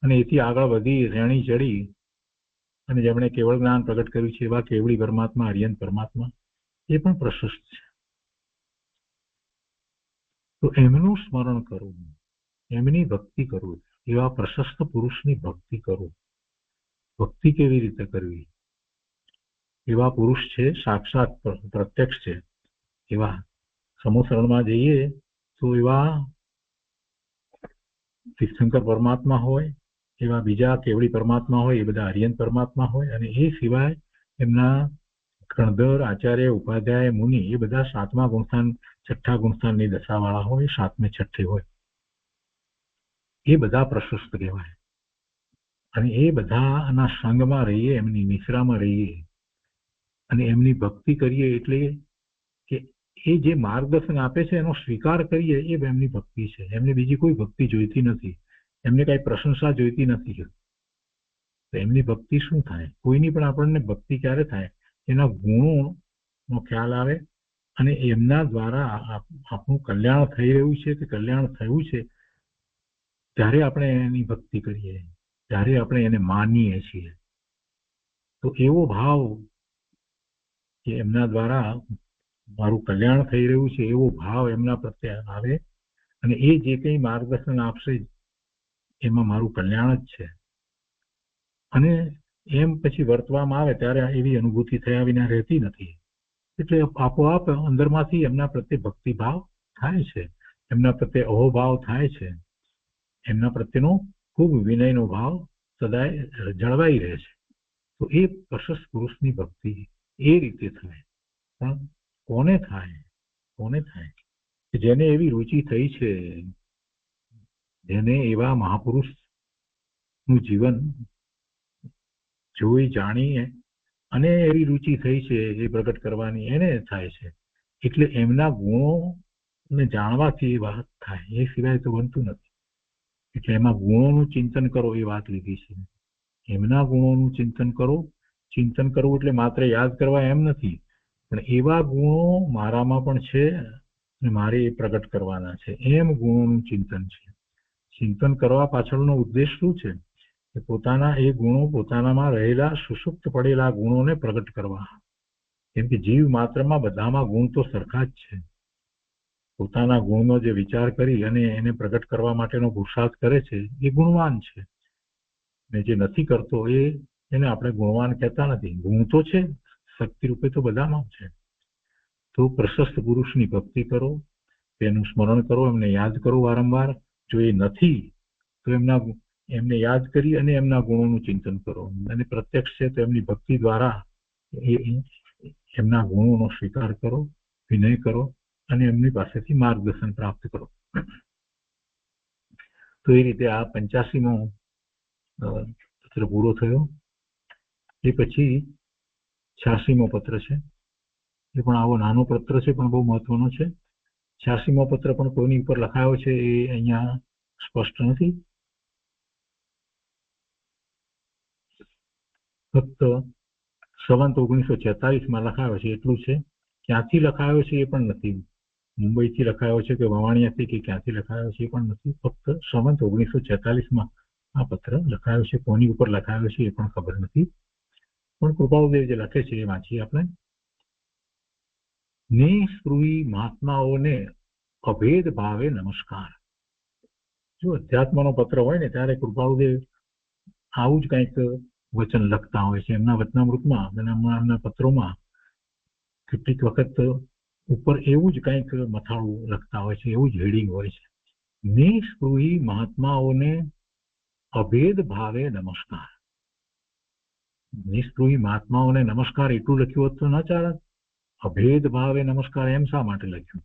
અને એથી આગળ વધી રેણી ચડી અને જેમણે કેવળ જ્ઞાન પ્રગટ કર્યું છે એવા કેવળી પરમાત્મા, આર્યન પરમાત્મા, એ પણ પ્રશસ્ત છે. તો એમનું સ્મરણ કરવું, એમની ભક્તિ કરવું, એવા પ્રશસ્ત પુરુષની ભક્તિ કરો. ભક્તિ કેવી રીતે કરવી? એવા પુરુષ છે, સાક્ષાત પ્રત્યક્ષ છે. એવા સમૂહશરણમાં જઈએ તો એવા તીર્થંકર પરમાત્મા હોય, એવા બીજા કેવળી પરમાત્મા હોય, એ બધા આર્યન પરમાત્મા હોય, અને એ સિવાય એમના ગણધર, આચાર્ય, ઉપાધ્યાય, મુનિ, એ બધા 7મા ગુણસ્થાન, 6ઠ્ઠા ગુણસ્થાનની દશાવાળા હોય, 7મે 6ઠ્ઠે હોય. એ બધા પ્રશસ્ત કહેવાય. અને એ બધાના સંગમાં રહીએ, એમની નિશ્રામાં રહીએ અને એમની ભક્તિ કરીએ, એટલે કે એ જે માર્ગદર્શન આપે છે એનો સ્વીકાર કરીએ, એ એમની ભક્તિ છે. એમને બીજી કોઈ ભક્તિ જોઈતી નથી, એમને કઈ પ્રશંસા જોઈતી નથી. તો એમની ભક્તિ શું થાય? કોઈની પણ આપણને ભક્તિ ક્યારે થાય? એના ગુણોનો ખ્યાલ આવે અને એમના દ્વારા આપણું કલ્યાણ થઈ રહ્યું છે કે કલ્યાણ થયું છે, ત્યારે આપણે એની ભક્તિ કરીએ, ત્યારે આપણે એને માનીએ છીએ. તો એવો ભાવ કે એમના દ્વારા મારું કલ્યાણ થઈ રહ્યું છે, એવો ભાવ એમના પ્રત્યે આવે અને એ જે કંઈ માર્ગદર્શન આપશે એમાં મારું કલ્યાણ જ છે. અને એમ પછી વર્તવામાં આવે ત્યારે એવી અનુભૂતિ થયા વિના રહેતી નથી. એટલે આપોઆપ અંદરમાંથી એમના પ્રત્યે ભક્તિભાવ થાય છે, એમના પ્રત્યે અહોભાવ થાય છે, એમના પ્રત્યેનો ખૂબ વિનયનો ભાવ સદાય જળવાઈ રહે છે. તો એ પ્રશસ્ત પુરુષની ભક્તિ એ રીતે થાય. પણ કોને થાય? જેને એવી રુચિ થઈ છે, જેને એવા મહાપુરુષનું જીવન જોઈ જાણી અને એવી રુચિ થઈ છે એ પ્રગટ કરવાની, એને થાય છે. એટલે એમના ગુણોને જાણવાથી એ વાત થાય, એ સિવાય તો બનતું નથી. એટલે એમાં ગુણોનું ચિંતન કરો, એ વાત લીધી છે. એમના ગુણોનું ચિંતન કરો. ચિંતન કરવું એટલે માત્ર યાદ કરવા એમ નથી, પણ એવા ગુણો મારામાં પણ છે અને મારે એ પ્રગટ કરવાના છે, એમ ગુણોનું ચિંતન છે. ચિંતન કરવા પાછળનો ઉદ્દેશ શું છે? કે પોતાના એ ગુણો, પોતાનામાં રહેલા સુષુપ્ત પડેલા ગુણોને પ્રગટ કરવા. કેમ કે જીવ માત્રમાં બધામાં ગુણ તો સરખા જ છે. પોતાના ગુણનો જે વિચાર કરી અને એને પ્રગટ કરવા માટેનો પુરુષાર્થ કરે છે એ ગુણવાન છે, ને જે નથી કરતો એને આપણે ગુણવાન કહેતા નથી. ગુણ તો છે, શક્તિ રૂપે તો બધામાં છે. તો પ્રશસ્ત પુરુષની ભક્તિ કરો, તેનું સ્મરણ કરો, એમને યાદ કરો વારંવાર. જો એ નથી તો એમને યાદ કરી અને એમના ગુણોનું ચિંતન કરો, અને પ્રત્યક્ષ છે તો એમની ભક્તિ દ્વારા એમના ગુણોનો સ્વીકાર કરો, વિનય કરો અને એમની પાસેથી માર્ગદર્શન પ્રાપ્ત કરો. તો એ રીતે આ 85મો સત્ર પૂરો થયો. એ પછી 86મો પત્ર છે. એ પણ આવો નાનો પત્ર છે પણ બહુ મહત્વનો છે. 86મો પત્ર પણ કોઈની ઉપર લખાયો છે એ અહીંયા સ્પષ્ટ નથી. ફક્ત સંવંત 1946માં લખાયો છે એટલું છે. ક્યાંથી લખાયો છે એ પણ નથી. મુંબઈથી લખાયો છે કે વવાણિયાથી કે ક્યાંથી લખાયો છે એ પણ નથી. ફક્ત સંવંત 1946માં આ પત્ર લખાયો છે. કોની ઉપર લખાયો છે એ પણ ખબર નથી. પણ કૃપાળુદેવ જે લખે છે એ વાંચીએ આપણે. નિસ્પૃહી મહાત્માઓને અભેદ ભાવે નમસ્કાર. જો અધ્યાત્મનો પત્ર હોય ને ત્યારે કૃપાળુદેવ આવું જ કંઈક વચન લખતા હોય છે. એમના વચનામૃતમાં અને એમના પત્રોમાં કેટલીક વખત ઉપર એવું જ કંઈક મથાળું લખતા હોય છે, એવું જ હેડિંગ હોય છે. નિસ્પૃહી મહાત્માઓને અભેદ ભાવે નમસ્કાર. નિસ્પૃહી મહાત્માઓને નમસ્કાર એટલું લખ્યું હોત તો ન ચાલે. અભેદ ભાવે નમસ્કાર એમ શા માટે લખ્યું?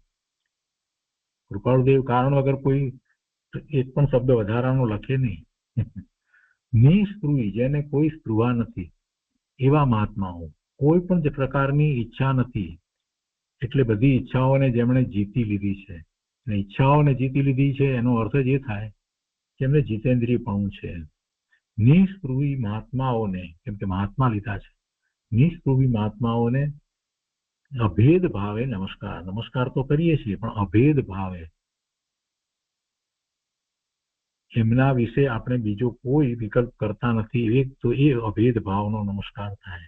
કૃપાળુદેવ કારણ વગર કોઈ એક પણ શબ્દ વધારાનો લખે નહીં. નિસ્પૃહી, જેને કોઈ સ્પૃહા નથી એવા મહાત્માઓ, કોઈ પણ પ્રકારની ઈચ્છા નથી, એટલે બધી ઈચ્છાઓને જેમણે જીતી લીધી છે. અને ઈચ્છાઓને જીતી લીધી છે એનો અર્થ જ એ થાય કે એમને જીતેન્દ્રિયપણું છે. નિસ્પૃહી મહાત્માઓને, કેમ કે મહાત્મા લીધા છે, નિસ્પૃહી મહાત્માઓને અભેદ ભાવે નમસ્કાર. નમસ્કાર તો કરીએ છીએ પણ અભેદ ભાવે. એમના વિશે આપણે બીજો કોઈ વિકલ્પ કરતા નથી. એક તો એ અભેદ ભાવનો નમસ્કાર થાય.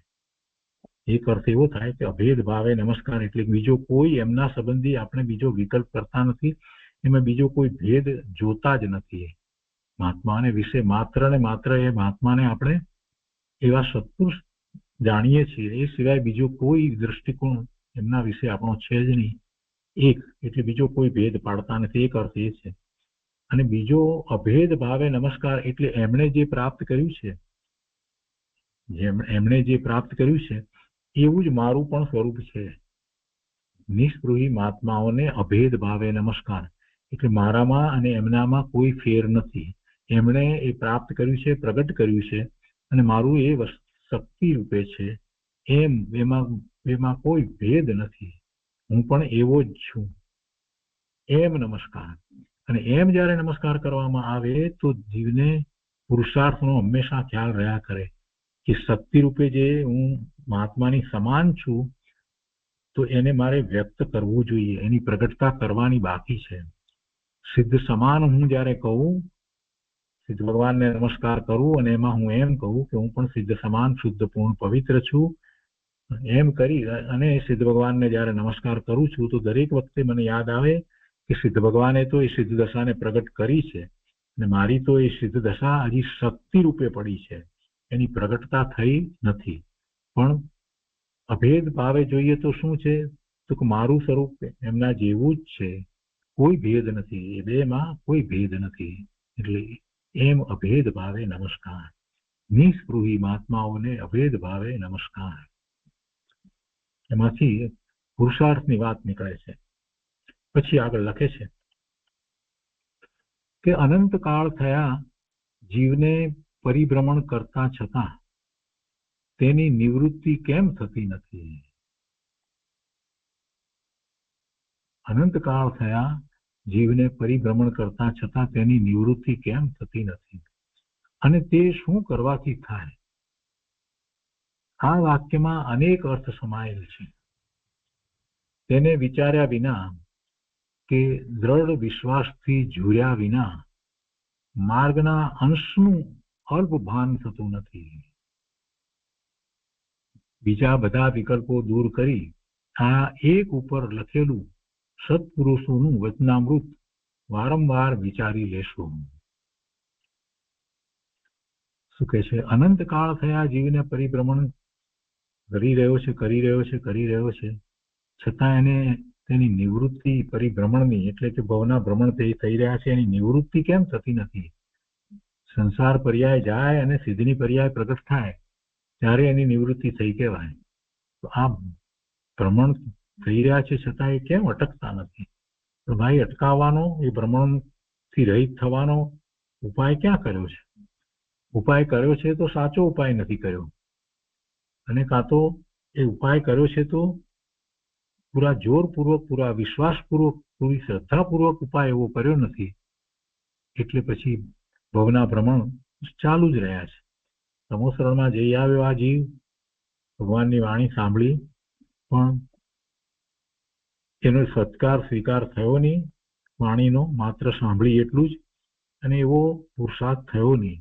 એક અર્થ એવો થાય કે અભેદ ભાવે નમસ્કાર એટલે બીજો કોઈ એમના સંબંધી આપણે બીજો વિકલ્પ કરતા નથી. એમાં બીજો કોઈ ભેદ જોતા જ નથી. મહાત્માને વિશે માત્ર ને માત્ર એ મહાત્માને આપણે એવા સત્પુરુષ જાણીએ છીએ. એ સિવાય બીજો કોઈ દ્રષ્ટિકોણ એમના વિશે આપણો છે જ નહીં. એક એટલે બીજો કોઈ ભેદ પાડતા નથી. એક અર્થ એ છે. અને બીજો અભેદ ભાવે નમસ્કાર એટલે એમણે જે પ્રાપ્ત કર્યું છે, એમણે જે પ્રાપ્ત કર્યું છે એવું જ મારું પણ સ્વરૂપ છે. નિસ્પૃહી મહાત્માઓને અભેદ ભાવે નમસ્કાર એટલે મારામાં અને એમનામાં કોઈ ફેર નથી. એમણે એ પ્રાપ્ત કર્યું છે, પ્રગટ કર્યું છે, અને મારું એ શક્તિ રૂપે છે. એમાં કોઈ ભેદ નથી. હું પણ એવો જ છું. એમ નમસ્કાર. અને એમ જ્યારે નમસ્કાર કરવામાં આવે તો જીવને પુરુષાર્થનો હંમેશા ખ્યાલ રહ્યા કરે કે શક્તિ રૂપે જે હું મહાત્માની સમાન છું તો એને મારે વ્યક્ત કરવું જોઈએ. એની પ્રગટતા કરવાની બાકી છે. સિદ્ધ સમાન હું જ્યારે કહું, સિદ્ધ ભગવાનને નમસ્કાર કરું અને એમાં હું એમ કહું કે હું પણ સિદ્ધ સમાન શુદ્ધ પૂર્ણ પવિત્ર છું, એમ કરી અને સિદ્ધ ભગવાનને જ્યારે નમસ્કાર કરું છું તો દરેક વખતે મને યાદ આવે કે સિદ્ધ ભગવાને તો એ સિદ્ધ દશાને પ્રગટ કરી છે અને મારી તો એ સિદ્ધ દશા હજી શક્તિ રૂપે પડી છે. એની પ્રગટતા થઈ નથી. પણ અભેદ ભાવે જોઈએ તો શું છે? તો કે મારું સ્વરૂપ એમના જેવું જ છે. કોઈ ભેદ નથી. એ બેમાં કોઈ ભેદ નથી. એટલે એમ અભેદ ભાવે નમસ્કાર. નિસ્પૃહી મહાત્માઓને અભેદ ભાવે નમસ્કાર. એમાંથી પુરુષાર્થની વાત નીકળે છે. પછી આગળ લખે છે કે અનંત કાળ થયા જીવને પરિભ્રમણ કરતા છતાં તેની નિવૃત્તિ કેમ થતી નથી? અનંત કાળ થયા જીવને પરિભ્રમણ કરતા છતાં તેની નિવૃત્તિ કેમ થતી નથી? અને તે શું કરવાથી થાય? આ વાક્યમાં અનેક અર્થ સમાયેલ છે. તેને વિચાર્યા વિના કે દ્રઢ વિશ્વાસથી ઝૂર્યા વિના માર્ગના અંશનું અલ્પ ભાન થતું નથી. બીજા બધા વિકલ્પો દૂર કરી આ એક ઉપર લખેલું સત્પુરુષોનું વચનામૃત વારંવાર વિચારી લેશું. શું કહે છે? અનંત કાળ થયા જીવને પરિભ્રમણ કરી રહ્યો છે, છતાં એને તેની નિવૃત્તિ પરિભ્રમણની એટલે કે ભવના ભ્રમણ થઈ રહ્યા છે, એની નિવૃત્તિ કેમ થતી નથી? સંસાર પર્યાય જાય અને સિદ્ધની પર્યાય પ્રગટ થાય ત્યારે એની નિવૃત્તિ થઈ કહેવાય. તો આ ભ્રમણ થઈ રહ્યા છે છતાં એ કેમ અટકતા નથી? તો ભાઈ અટકાવવાનો, એ ભ્રમણથી રહિત થવાનો ઉપાય ક્યાં કર્યો છે? ઉપાય કર્યો છે તો સાચો ઉપાય નથી કર્યો, અને કાં તો એ ઉપાય કર્યો છે તો પૂરા જોરપૂર્વક, પૂરા વિશ્વાસપૂર્વક, પૂરી શ્રદ્ધાપૂર્વક ઉપાય એવો કર્યો નથી, એટલે પછી ભવના ભ્રમણ ચાલુ જ રહ્યા છે. તમોસરણમાં જઈ આવ્યો આ જીવ, ભગવાનની વાણી સાંભળી, પણ એનો સત્કાર સ્વીકાર થયો નહીં, વાણીનો માત્ર સાંભળી એટલું જ, અને એવો પુરુષાર્થ થયો નહીં.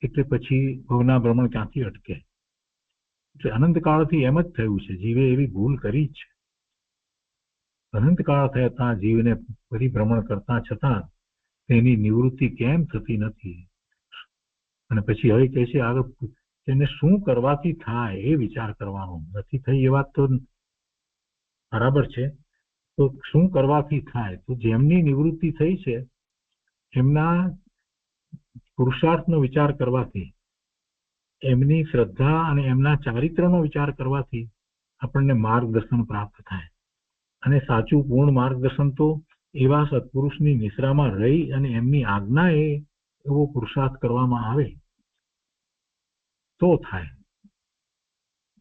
એટલે પછી ભવના ભ્રમણ ક્યાંથી અટકે? એટલે અનંતકાળથી એમ જ થયું છે, જીવે એવી ભૂલ કરી જ છે. અનંતકાળ થતા જીવને પરિભ્રમણ કરતા છતાં તેની નિવૃત્તિ કેમ થતી નથી? અને પછી હવે કહે છે આગળ તેને શું કરવાથી થાય એ વિચાર કરવાનો. નથી થઈ એ વાત તો બરાબર છે, તો શું કરવાથી થાય? તો જેમની નિવૃત્તિ થઈ છે એમના પુરુષાર્થનો વિચાર કરવાથી, એમની શ્રદ્ધા અને એમના ચારિત્રનો વિચાર કરવાથી આપણને માર્ગદર્શન પ્રાપ્ત થાય. અને સાચું પૂર્ણ માર્ગદર્શન તો એવા સત્પુરુષની નિશ્રામાં રહી અને એમની આજ્ઞાએ એવો પુરુષાર્થ કરવામાં આવે તો થાય.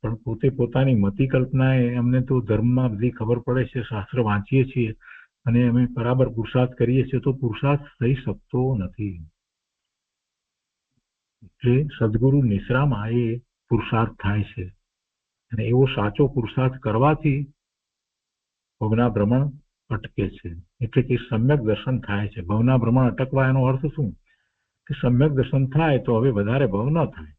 પણ પોતે પોતાની મતિ કલ્પનાએ, અમને તો ધર્મમાં બધી ખબર પડે છે, શાસ્ત્ર વાંચીએ છીએ અને અમે બરાબર પુરુષાર્થ કરીએ છીએ, તો પુરુષાર્થ થઈ શકતો નથી. એટલે સદગુરુ નિશ્રામાં એ પુરુષાર્થ થાય છે, અને એવો સાચો પુરુષાર્થ કરવાથી ભવના ભ્રમણ અટકે છે. એટલે કે સમ્યક દર્શન થાય છે. ભવના ભ્રમણ અટકવા એનો અર્થ શું? કે સમ્યક દર્શન થાય તો હવે વધારે ભવ ન થાય.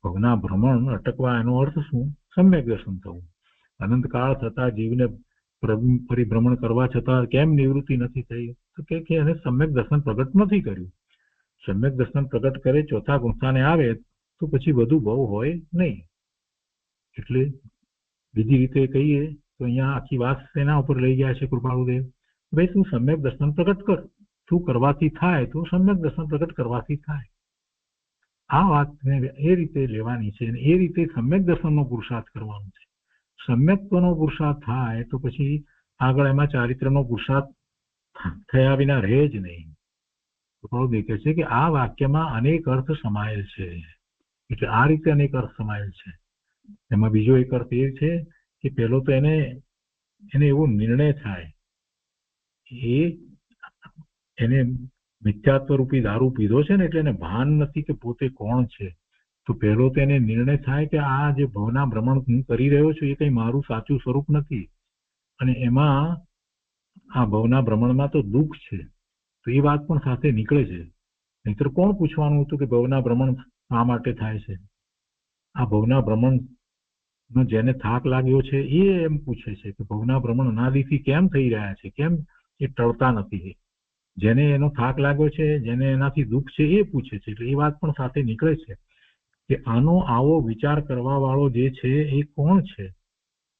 ભવના ભ્રમણ અટકવા એનો અર્થ શું? સમ્યક દર્શન થવું. અનંતકાળ થતા જીવને પરિભ્રમણ કરવા છતાં કેમ નિવૃત્તિ નથી થઈ? તો કે એને સમ્યક દર્શન પ્રગટ નથી કર્યું. સમ્યક દર્શન પ્રગટ કરે, ચોથા ગુંઠાને આવે તો પછી બધું બહુ હોય નહીં. એટલે બીજી રીતે કહીએ તો અહીંયા આખી વાત તેના ઉપર લઈ ગયા છે કૃપાળુદેવ. ભાઈ તું સમ્યક દર્શન પ્રગટ કર. શું કરવાથી થાય? તો સમ્યક દર્શન પ્રગટ કરવાથી થાય. આ વાતને એ રીતે લેવાની છે, અને એ રીતે સમ્યક દર્શનનો પુરુષાર્થ કરવાનો છે. સમ્યકત્વનો પુરુષાર્થ થાય તો પછી આગળ એમાં ચારિત્રનો પુરુષાર્થ થયા વિના રહે જ નહીં. દેખે છે કે આ વાક્યમાં અનેક અર્થ સમાયેલ છે. એટલે આ રીતે અનેક અર્થ સમાયેલ છે. એમાં બીજો એક અર્થ એ છે કે પેલો તો એને એવો નિર્ણય થાય, એને મિથ્યાત્વ રૂપી દારૂ પીધો છે ને, એટલે એને ભાન નથી કે પોતે કોણ છે. તો પહેલો તો એને નિર્ણય થાય કે આ જે ભવના ભ્રમણ હું કરી રહ્યો છું એ કઈ મારું સાચું સ્વરૂપ નથી, અને એમાં આ ભવના ભ્રમણમાં તો દુઃખ છે. તો એ વાત પણ સાથે નીકળે છે. નહીતર કોણ પૂછવાનું હતું કે ભવના ભ્રમણ શા માટે થાય છે? આ ભવના ભ્રમણ નો જેને થાક લાગ્યો છે એ એમ પૂછે છે કે ભવના ભ્રમણ અનાદિથી કેમ થઈ રહ્યા છે, કેમ એ ટળતા નથી. જેને એનો થાક લાગ્યો છે, જેને એનાથી દુઃખ છે, એ પૂછે છે. એટલે એ વાત પણ સાથે નીકળે છે કે આનો આવો વિચાર કરવા વાળો જે છે એ કોણ છે?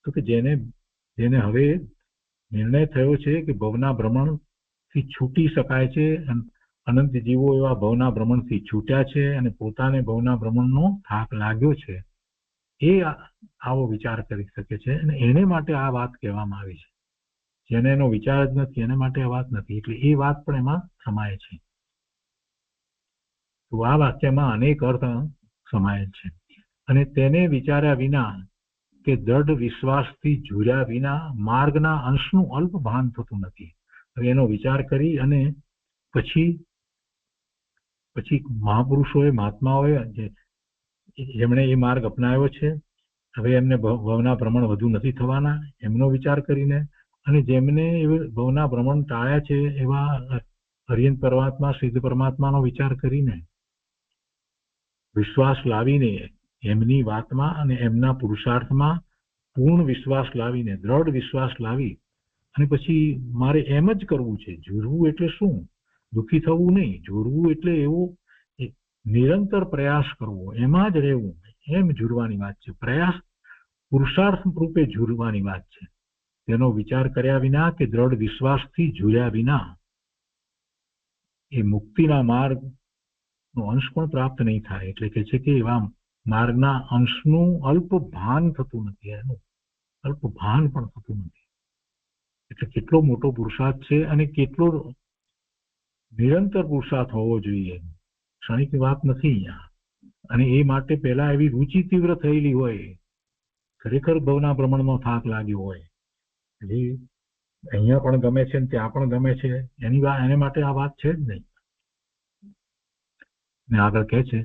તો કે જેને હવે નિર્ણય થયો છે કે ભવના ભ્રમણ થી છૂટી શકાય છે. અનંત જીવો એવા ભવના ભ્રમણ થી છૂટ્યા છે અને પોતાને ભવના ભ્રમણનો થાક લાગ્યો છે, એ આવો વિચાર કરી શકે છે. અને એને માટે આ વાત કહેવામાં આવી છે. જેને એનો વિચાર જ નથી એને માટે આ વાત નથી. એટલે એ વાત પણ એમાં સમાય છે. તો આ વાક્યમાં અનેક અર્થ સમાયેલ છે. અને તેને વિચાર્યા વિના કે દ્રઢ વિશ્વાસથી ઝૂર્યા વિના માર્ગના અંશનું અલ્પ ભાન થતું નથી. હવે એનો વિચાર કરી અને પછી મહાપુરુષોએ, મહાત્માઓએ જેમણે એ માર્ગ અપનાવ્યો છે, હવે એમને ભવના ભ્રમણ વધુ નથી થવાના એમનો વિચાર કરીને, અને જેમને ભવના ભ્રમણ ટાળ્યા છે એવા હરિયન પરમાત્મા, સિદ્ધ પરમાત્માનો વિચાર કરીને, વિશ્વાસ લાવીને એમની વાતમાં અને એમના પુરુષાર્થમાં પૂર્ણ વિશ્વાસ લાવીને, દ્રઢ વિશ્વાસ લાવી અને પછી મારે એમ જ કરવું છે. ઝૂરવું એટલે શું? દુઃખી થવું નહીં. ઝૂરવું એટલે એવો નિરંતર પ્રયાસ કરવો, એમાં જ રહેવું, એમ ઝૂરવાની વાત છે. પ્રયાસ પુરુષાર્થ રૂપે ઝૂરવાની વાત છે. તેનો વિચાર કર્યા વિના કે દ્રઢ વિશ્વાસથી ઝૂર્યા વિના એ મુક્તિના માર્ગ નો અંશ પણ પ્રાપ્ત નહીં થાય. એટલે કે છે કે એવા માર્ગના અંશનું અલ્પ ભાન થતું નથી. એનું અલ્પ ભાન પણ થતું નથી. એટલે કેટલો મોટો પુરુષાર્થ છે અને કેટલો નિરંતર પુરુષાર્થ હોવો જોઈએ. ક્ષણિક વાત નથી અહીંયા. અને એ માટે પહેલા એવી રુચિ તીવ્ર થયેલી હોય, ખરેખર ભવના ભ્રમણનો થાક લાગ્યો હોય, એટલે અહીંયા પણ ગમે છે ને ત્યાં પણ ગમે છે, એને માટે આ વાત છે જ નહીં. ને આગળ કહે છે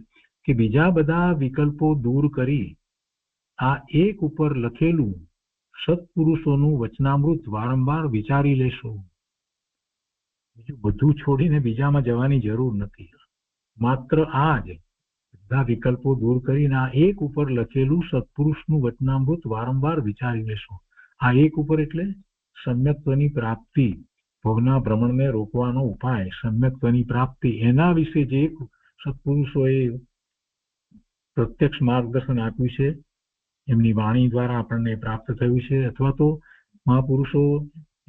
કે બીજા બધા વિકલ્પો દૂર કરી આ એક ઉપર લખેલું સત્પુરુષોનું વચનામૃત વારંવાર વિચારી લેશો. બીજું બધું છોડીને બીજામાં જવાની જરૂર નથી. માત્ર આ જ બધા વિકલ્પો દૂર કરીને આ એક ઉપર લખેલું સત્પુરુષનું વચનામૃત વારંવાર વિચારી લેશો. આ એક ઉપર એટલે સમ્યક્ત્વની પ્રાપ્તિ, ભવના ભ્રમણને રોકવાનો ઉપાય, સમ્યક્ત્વની પ્રાપ્તિ, એના વિશે જે સત્પુરુષોએ પ્રત્યક્ષ માર્ગદર્શન આપ્યું છે, એમની વાણી દ્વારા આપણને પ્રાપ્ત થયું છે, અથવા તો મહાપુરુષો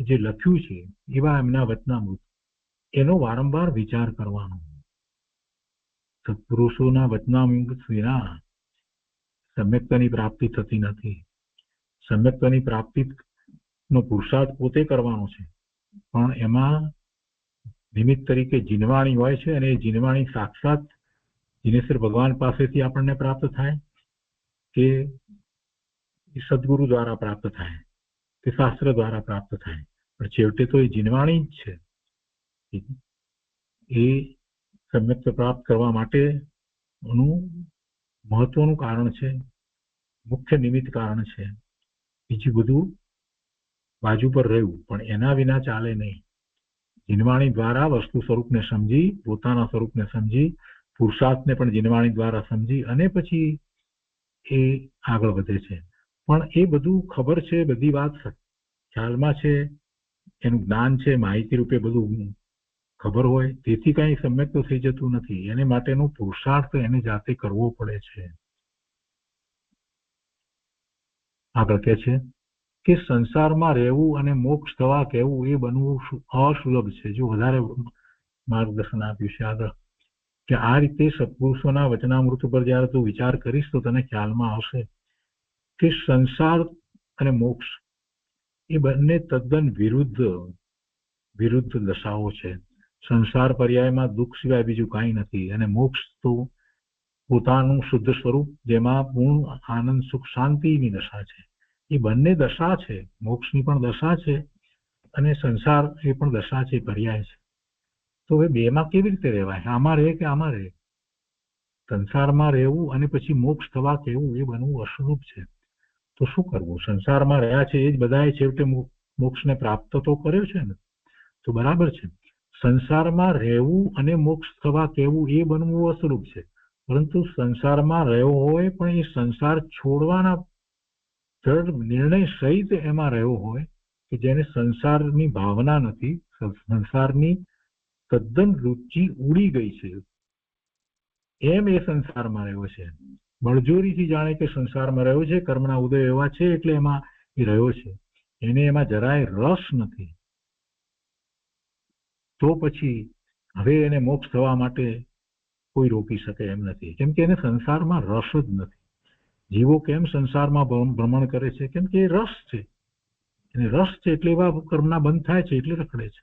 જે લખ્યું છે એવા એમના વચનામૃત, એનો વારંવાર વિચાર કરવાનો. સત્પુરુષોના વચનામૃત વિના સમ્યક્ત્વની પ્રાપ્તિ થતી નથી. સમ્યક્ત્વની પ્રાપ્તિનો પુરુષાર્થ પોતે કરવાનો છે, પણ એમાં નિમિત્ત તરીકે જીનવાણી હોય છે, અને એ જીનવાણી સાક્ષાત જીનેશ્વર ભગવાન પાસેથી આપણને પ્રાપ્ત થાય કે સદગુરુ દ્વારા પ્રાપ્ત થાય કે શાસ્ત્ર દ્વારા પ્રાપ્ત થાય, પણ છેવટે તો એ જીનવાણી જ છે. એ સમ્યક્ત પ્રાપ્ત કરવા માટેનું મહત્વનું કારણ છે, મુખ્ય નિમિત્ત કારણ છે. બીજું બધું બાજુ પર રહ્યું, પણ એના વિના ચાલે નહીં. જીનવાણી દ્વારા વસ્તુ સ્વરૂપને સમજી, પોતાના સ્વરૂપને સમજી, પુરુષાર્થને પણ જીનવાણી દ્વારા સમજી અને પછી એ આગળ વધે છે. પણ એ બધું ખબર છે, બધી વાત ખ્યાલમાં છે, એનું જ્ઞાન છે, માહિતી રૂપે બધું ખબર હોય, તેથી કઈ સમ્યક તો થઈ જતું નથી. એને માટેનો પુરુષાર્થ એને જાતે કરવો પડે છે. આગળ કહે છે કે સંસારમાં રહેવું અને મોક્ષ થવા કહેવું એ બનવું અસુલભ છે. જો વધારે માર્ગદર્શન આપ્યું છે આગળ કે આ રીતે સત્પુરુષોના વચનામૃત ઉપર જયારે તું વિચાર કરીશ તો તને ખ્યાલમાં આવશે કે સંસાર અને મોક્ષ એ બંને તદ્દન વિરુદ્ધ દશાઓ છે. સંસાર પર્યાયમાં દુઃખ સિવાય બીજું કાંઈ નથી, અને મોક્ષ તો પોતાનું શુદ્ધ સ્વરૂપ જેમાં પૂર્ણ આનંદ સુખ શાંતિની દશા છે. એ બંને દશા છે, મોક્ષની પણ દશા છે અને સંસાર એ પણ દશા છે, પર્યાય છે. તો હવે બેમાં કેવી રીતે રહેવાય? આમાં રહે કે આમાં રહે? સંસારમાં રહેવું અને પછી મોક્ષ થવા કહેવું એ બનવું અશુભ છે. તો શું કરવું? સંસારમાં રહ્યા છે એ જ બધાએ છેવટે મોક્ષને પ્રાપ્ત તો કર્યો છે ને, તો બરાબર છે. સંસારમાં રહેવું અને મોક્ષ થવા કહેવું એ બનવું અસ્વરૂપ છે. પરંતુ સંસારમાં રહ્યો હોય પણ એ સંસાર છોડવાના દ્રઢ નિર્ણય સહિત એમાં રહ્યો હોય કે જેને સંસારની ભાવના નથી, સંસારની તદ્દન રુચિ ઉડી ગઈ છે, એમ એ સંસારમાં રહ્યો છે. બળજોરીથી જાણે કે સંસારમાં રહ્યો છે, કર્મના ઉદય એવા છે એટલે એમાં એ રહ્યો છે, એને એમાં જરાય રસ નથી. તો પછી હવે એને મોક્ષ થવા માટે કોઈ રોકી શકે એમ નથી, કેમ કે એને સંસારમાં રસ જ નથી. જીવો કેમ સંસારમાં ભ્રમણ કરે છે? કેમ કે એ રસ છે, એને રસ છે એટલે એવા કર્મના બંધ થાય છે એટલે રખડે છે.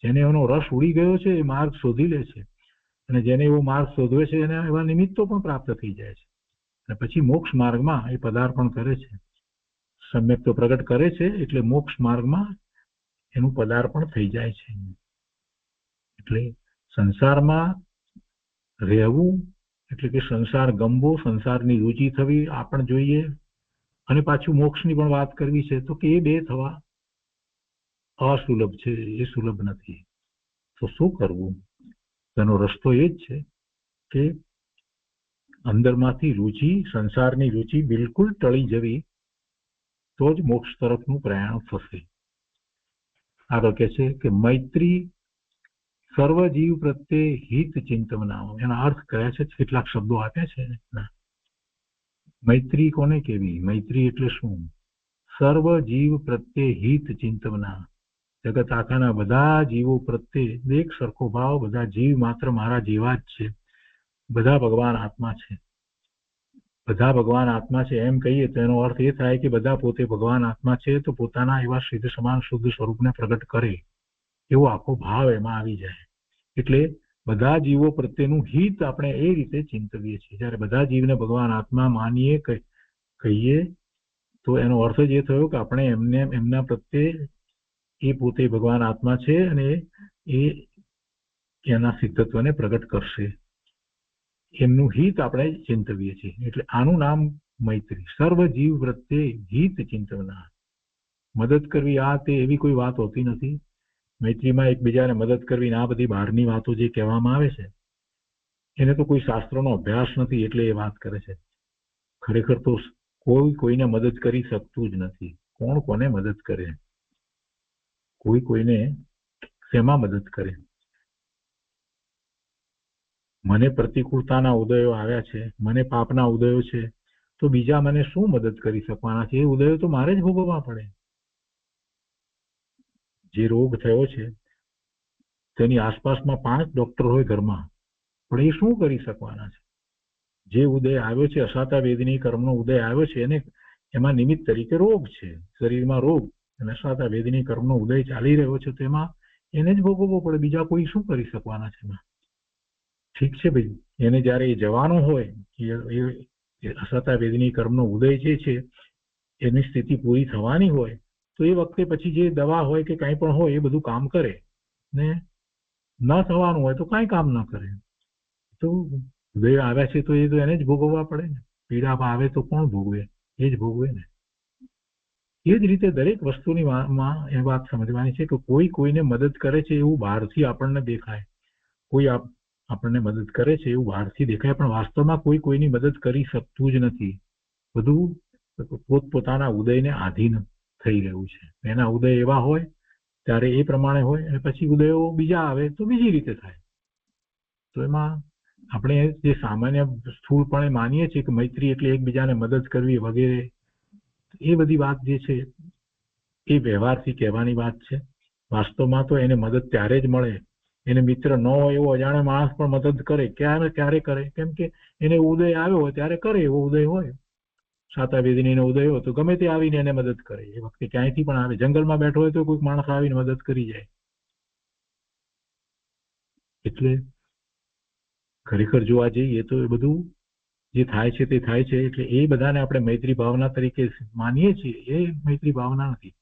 જેને એનો રસ ઉડી ગયો છે એ માર્ગ શોધી લે છે, અને જેને એવો માર્ગ શોધવે છે એને એવા નિમિત્તો પણ પ્રાપ્ત થઈ જાય છે, અને પછી મોક્ષ માર્ગમાં એ પદાર્પણ કરે છે, સમ્યક તો પ્રગટ કરે છે એટલે મોક્ષ માર્ગમાં એનું પદાર્પણ થઈ જાય છે. એટલે સંસારમાં રહેવું એટલે કે સંસાર ગમવો, સંસારની રુચિ થવી આ પણ જોઈએ, અને પાછું મોક્ષની પણ વાત કરવી છે તો કે એ બે થવા અસુલભ છે, એ સુલભ નથી. તો શું કરવું? તેનો રસ્તો એ જ છે કે અંદરમાંથી રુચિ, સંસારની રુચિ બિલકુલ ટળી જવી, તો જ મોક્ષ તરફનું પ્રયાણ થશે. આગળ કહે છે કે મૈત્રી સર્વ જીવ પ્રત્યે હિત ચિંતવના. એના અર્થ કયા છે? કેટલાક શબ્દો આપ્યા છે. મૈત્રી કોને કેવી? મૈત્રી એટલે શું? સર્વ જીવ પ્રત્યે હિત ચિંતવના. જગત આખાના બધા જીવો પ્રત્યે એક સરખો ભાવ, બધા જીવ માત્ર મારા જેવા જ છે, બધા ભગવાન આત્મા છે. બધા ભગવાન આત્મા છે એમ કહીએ તો એનો અર્થ એ થાય કે બધા પોતે ભગવાન આત્મા છે, તો પોતાના એવા સિદ્ધ સમાન શુદ્ધ સ્વરૂપને પ્રગટ કરે એવો આખો ભાવ એમાં આવી જાય. એટલે બધા જીવો પ્રત્યેનું હિત આપણે એ રીતે ચિંતવીએ છીએ. જ્યારે બધા જીવને ભગવાન આત્મા માનીએ કહીએ તો એનો અર્થ જ એ થયો કે આપણે એમના પ્રત્યે એ પોતે ભગવાન આત્મા છે અને એ એના સિદ્ધત્વને પ્રગટ કરશે એમનું હિત આપણે ચિંતવીએ છીએ. એટલે આનું નામ મૈત્રી. સર્વ જીવ પ્રત્યે હિત ચિંતવના. મદદ કરવી આ તે એવી કોઈ વાત હોતી નથી. મૈત્રીમાં એકબીજાને મદદ કરવી આ બધી બહારની વાતો જે કહેવામાં આવે છે એને તો કોઈ શાસ્ત્રોનો અભ્યાસ નથી એટલે એ વાત કરે છે. ખરેખર તો કોઈ કોઈને મદદ કરી શકતું જ નથી. કોણ કોને મદદ કરે? કોઈ કોઈને શેમાં મદદ કરે? મને પ્રતિકૂળતાના ઉદયો આવ્યા છે, મને પાપના ઉદયો છે, તો બીજા મને શું મદદ કરી શકવાના છે? એ ઉદયો તો મારે જ ભોગવવા પડે. જે રોગ થયો છે તેની આસપાસમાં 5 ડોક્ટર હોય ઘરમાં, પણ એ શું કરી શકવાના છે? જે ઉદય આવ્યો છે, અસાતા વેદની કર્મનો ઉદય આવ્યો છે, એને એમાં નિમિત્ત તરીકે રોગ છે, શરીરમાં રોગ, અને અસાતા વેદની કર્મનો ઉદય ચાલી રહ્યો છે, તો એમાં એને જ ભોગવવો પડે. બીજા કોઈ શું કરી શકવાના છે એમાં? ઠીક છે ભાઈ, એને જયારે એ જવાનું હોય, એ અસાતા વેદની કર્મનો ઉદય જે છે એની સ્થિતિ પૂરી થવાની હોય, તો એ વખતે પછી જે દવા હોય કે કંઈ પણ હોય એ બધું કામ કરે, ને ન થવાનું હોય તો કાંઈ કામ ન કરે. તો ઉદય આવ્યા છે તો એ તો એને જ ભોગવવા પડે ને. પીડા આવે તો કોણ ભોગવે? એ જ ભોગવે ને. એ જ રીતે દરેક વસ્તુની માં એ વાત સમજવાની છે કે કોઈ કોઈને મદદ કરે છે એવું બહારથી આપણને દેખાય, કોઈ આપણને મદદ કરે છે એવું બહારથી દેખાય, પણ વાસ્તવમાં કોઈ કોઈની મદદ કરી શકતું જ નથી. બધું પોતપોતાના ઉદયને આધીન થઈ રહ્યું છે. એના ઉદય એવા હોય ત્યારે એ પ્રમાણે હોય, અને પછી ઉદયો બીજા આવે તો બીજી રીતે થાય. તો એમાં આપણે જે સામાન્ય સ્થૂળપણે માનીએ છીએ કે મૈત્રી એટલે એકબીજાને મદદ કરવી વગેરે, એ બધી વાત જે છે એ વ્યવહારથી કહેવાની વાત છે. વાસ્તવમાં તો એને મદદ ત્યારે જ મળે. એને મિત્ર ન હોય એવો અજાણ્યો માણસ પણ મદદ કરે. ક્યારે કરે? કેમ કે એને ઉદય આવ્યો હોય ત્યારે કરે. એવો ઉદય હોય, સાતા વેદનીનો ઉદય હોય તો ગમે તે આવીને એને મદદ કરે. એ વખતે ક્યાંયથી પણ આવે. જંગલમાં બેઠો હોય તો કોઈક માણસ આવીને મદદ કરી જાય. એટલે ખરેખર જોવા જઈએ તો એ બધું જે થાય છે તે થાય છે. એટલે એ બધાને આપણે મૈત્રી ભાવના તરીકે માનીએ છીએ, એ મૈત્રી ભાવના નથી.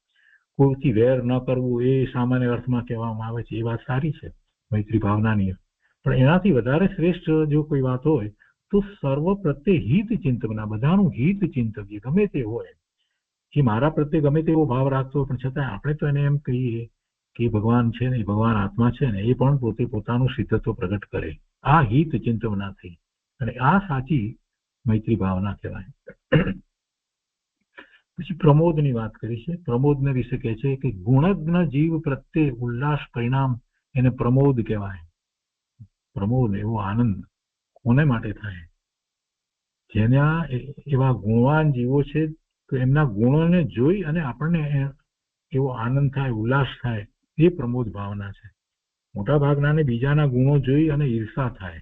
કોઈથી વેર ન કરવું એ સામાન્ય અર્થમાં કહેવામાં આવે છે, એ વાત સારી છે મૈત્રી ભાવનાની. પણ એનાથી વધારે શ્રેષ્ઠ જો કોઈ વાત હોય તો સર્વ પ્રત્યે હિત ચિંતવના. બધાનું હિત ચિંતવીએ, ગમે તે હોય. એ મારા પ્રત્યે ગમે તેવો ભાવ રાખતો હોય, પણ છતાં આપણે તો એને એમ કહીએ કે ભગવાન છે ને, ભગવાન આત્મા છે ને, એ પણ પોતે પોતાનું સિદ્ધત્વ પ્રગટ કરે. આ હિત ચિંતવનાથી, અને આ સાચી મૈત્રી ભાવના કહેવાય. પછી પ્રમોદની વાત કરી છે. પ્રમોદને વિશે કહે છે કે ગુણજ્ઞ જીવ પ્રત્યે ઉલ્લાસ પરિણામ એને પ્રમોદ કહેવાય. પ્રમોદ એવો આનંદ કોને માટે થાય? જેના એવા ગુણવાન જીવો છે તો એમના ગુણોને જોઈ અને આપણને એવો આનંદ થાય, ઉલ્લાસ થાય, એ પ્રમોદ ભાવના છે. મોટા ભાગનાને બીજાના ગુણો જોઈ અને ઈર્ષા થાય.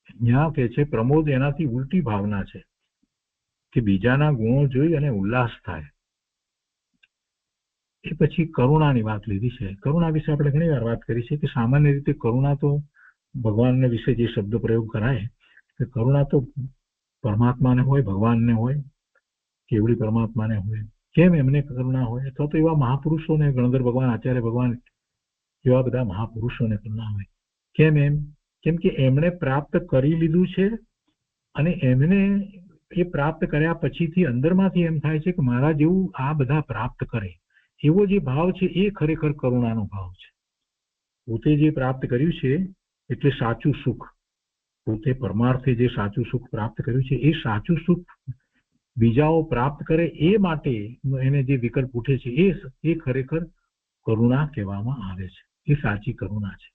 અહીંયા કે છે પ્રમોદ એનાથી ઉલટી ભાવના છે કે બીજાના ગુણો જોઈ અને ઉલ્લાસ થાય. એ પછી કરુણાની વાત લીધી છે. કરુણા વિશે આપણે ઘણી વાર વાત કરી છે કે સામાન્ય રીતે કરુણા તો ભગવાનને વિશે જે શબ્દ પ્રયોગ કરાય કે કરુણા તો પરમાત્માને હોય, ભગવાનને હોય, કેવડી પરમાત્માને હોય. કેમ એમને કરુણા હોય? અથવા તો એવા મહાપુરુષોને, ગણધર ભગવાન, આચાર્ય ભગવાન, એવા બધા મહાપુરુષોને કરુણા હોય. કેમ એમ? કેમ કે એમણે પ્રાપ્ત કરી લીધું છે અને એમને એ પ્રાપ્ત કર્યા પછીથી અંદરમાંથી એમ થાય છે કે મારા જેવું આ બધા પ્રાપ્ત કરે. એવો જે ભાવ છે એ ખરેખર કરુણાનો ભાવ છે. પોતે જે પ્રાપ્ત કર્યું છે એટલે સાચું સુખ, પોતે પરમાર્થે જે સાચું સુખ પ્રાપ્ત કર્યું છે એ સાચું સુખ બીજાઓ પ્રાપ્ત કરે એ માટે એને જે વિકલ્પ ઉઠે છે એ ખરેખર કરુણા કહેવામાં આવે છે. એ સાચી કરુણા છે.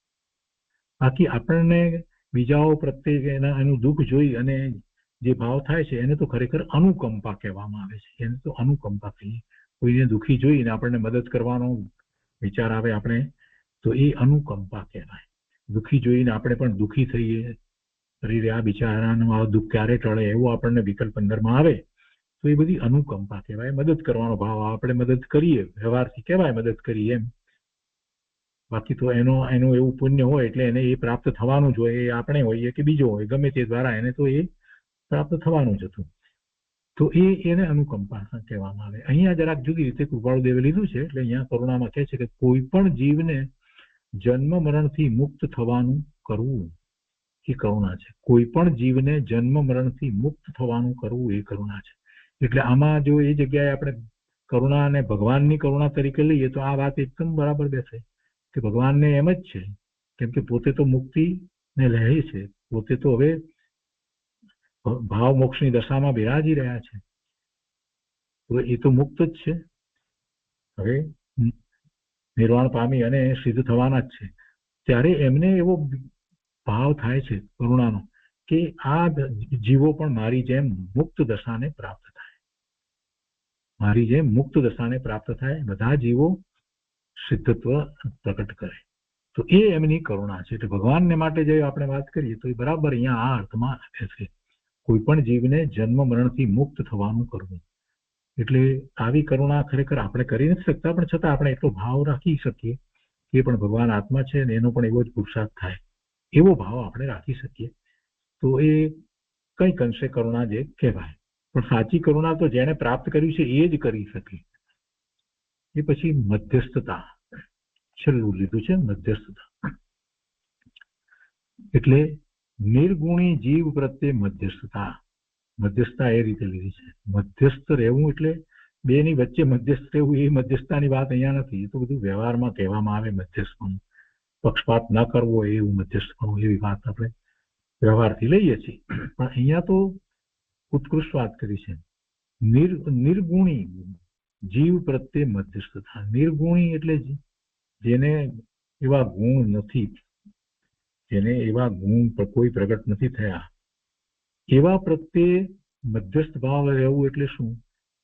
બાકી આપણને બીજાઓ પ્રત્યે એનું દુઃખ જોઈ અને જે ભાવ થાય છે એને તો ખરેખર અનુકંપા કહેવામાં આવે છે. એને તો અનુકંપા કહીએ. કોઈને દુઃખી જોઈને આપણને મદદ કરવાનો વિચાર આવે આપણે તો એ અનુકંપા કહેવાય. દુઃખી જોઈને આપણે પણ દુઃખી થઈએ, શરીરે આ બિચારાનું આ દુઃખ ક્યારે ટળે એવો આપણને વિકલ્પ અંદરમાં આવે તો એ બધી અનુકંપા કહેવાય. મદદ કરવાનો ભાવ, આપણે મદદ કરીએ, વ્યવહારથી કહેવાય મદદ કરી એમ. બાકી તો એનું એવું પુણ્ય હોય એટલે એને એ પ્રાપ્ત થવાનું જ હોય, એ આપણે હોઈએ કે બીજો હોય, ગમે તે દ્વારા એને તો એ પ્રાપ્ત થવાનું જ હતું. તો એને અનુકંપા કહેવામાં આવે. અહીંયા જરાક જુદી રીતે કૃપાળુદેવે લીધું છે. એટલે અહીંયા કરુણામાં કહે છે કે કોઈ પણ જીવને જન્મ મરણથી મુક્ત થવાનું કરવું એ કરુણા છે. કોઈ પણ જીવને જન્મ મરણથી મુક્ત થવાનું કરવું એ કરુણા છે. એટલે આમાં જો એ જગ્યાએ આપણે કરુણા અને ભગવાનની કરુણા તરીકે લઈએ તો આ વાત એકદમ બરાબર બેસે કે ભગવાનને એમ જ છે, કેમ કે પોતે તો મુક્તિને લહે છે, પોતે તો હવે ભાવ મોક્ષની દશામાં બિરાજી રહ્યા છે, તો એ તો મુક્ત જ છે, હવે નિર્વાણ પામી અને સિદ્ધ થવાના જ છે. ત્યારે એમને એવો ભાવ થાય છે કરુણાનો કે આ જીવો પણ મારી જેમ મુક્ત દશાને પ્રાપ્ત થાય, મારી જેમ મુક્ત દશાને પ્રાપ્ત થાય, બધા જીવો સિદ્ધત્વ પ્રકટ કરે. તો એ એમની કરુણા છે. એટલે ભગવાનને માટે જે આપણે વાત કરીએ તો એ બરાબર અહીંયા આ અર્થમાં આવે છે. કોઈ પણ જીવને જન્મ મરણથી મુક્ત થવાનું કરવું. એટલે આવી કરુણા ખરેખર આપણે કરી નથી શકતા, પણ છતાં આપણે એટલો ભાવ રાખી શકીએ કે પણ ભગવાન આત્મા છે ને એનો પણ એવો જ પુરુષાર્થ થાય, એવો ભાવ આપણે રાખી શકીએ તો એ કંઈક અંશે કરુણા જે કહેવાય. પણ સાચી કરુણા તો જેને પ્રાપ્ત કર્યું છે એ જ કરી શકે. એ પછી મધ્યસ્થતા છેલ્લું લીધું છે, મધ્યસ્થતા એટલે નિર્ગુણી જીવ પ્રત્યે મધ્યસ્થતા. મધ્યસ્થતા એ રીતે લીધી છે. મધ્યસ્થ રહેવું એટલે બેની વચ્ચે મધ્યસ્થ રહેવું, એ મધ્યસ્થતાની વાત અહીંયા નથી. એ તો બધું વ્યવહારમાં કહેવામાં આવે મધ્યસ્થપણું, પક્ષપાત ન કરવો એવું મધ્યસ્થપણું, એવી વાત આપણે વ્યવહારથી લઈએ છીએ. પણ અહીંયા તો ઉત્કૃષ્ટ વાત કરી છે. નિર્ગુણી જીવ પ્રત્યે મધ્યસ્થતા. નિર્ગુણી એટલે જેને એવા ગુણ નથી, જેને એવા ગુણ કોઈ પ્રગટ નથી થયા, એવા પ્રત્યે મધ્યસ્થ ભાવ રહેવું એટલે શું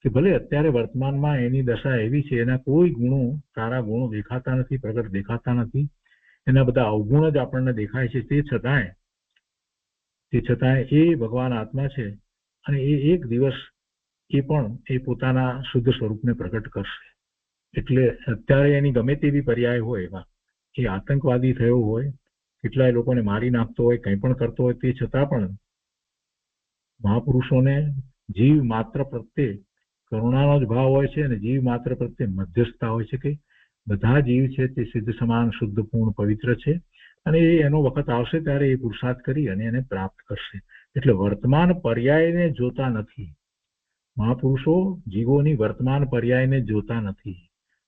કે ભલે અત્યારે વર્તમાનમાં એની દશા એવી છે, એના કોઈ ગુણો, સારા ગુણો દેખાતા નથી, પ્રગટ દેખાતા નથી, એના બધા અવગુણ જ આપણને દેખાય છે. તે છતાંય એ ભગવાન આત્મા છે અને એ એક દિવસ એ પણ એ પોતાના શુદ્ધ સ્વરૂપને પ્રગટ કરશે. એટલે અત્યારે એની ગમે તેવી પર્યાય હોય, એવા એ આતંકવાદી થયો હોય, કેટલાય લોકોને મારી નાખતો હોય, કંઈ પણ કરતો હોય, તે છતાં પણ મહાપુરુષોને જીવ માત્ર પ્રત્યે કરુણાનો જ ભાવ હોય છે અને જીવ માત્ર પ્રત્યે મધ્યસ્થતા હોય છે કે બધા જીવ છે તે સિદ્ધ સમાન શુદ્ધ પૂર્ણ પવિત્ર છે અને એનો વખત આવશે ત્યારે એ પુરુષાર્થ કરી અને એને પ્રાપ્ત કરશે. એટલે વર્તમાન પર્યાયને જોતા નથી મહાપુરુષો, જીવોની વર્તમાન પર્યાયને જોતા નથી.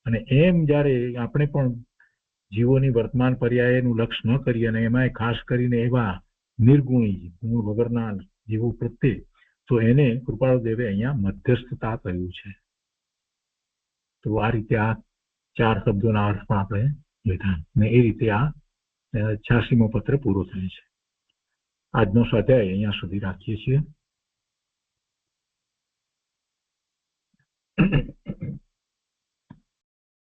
અને એમ જ્યારે આપણે પણ જીવોની વર્તમાન પર્યાયનું લક્ષ્ય ન કરીએ અને એમાંય ખાસ કરીને એવા નિર્ગુણી ગુણ વગરના જીવો પ્રત્યે, તો એને કૃપાળુદેવે અહીંયા મધ્યસ્થતા કહ્યું છે. તો આ રીતે આ 4 શબ્દોના અર્થ પણ આપણે લીધા ને એ રીતે આ 86મો પત્ર પૂરો થાય છે. આજનો સ્વાધ્યાય અહીંયા સુધી રાખીએ છીએ.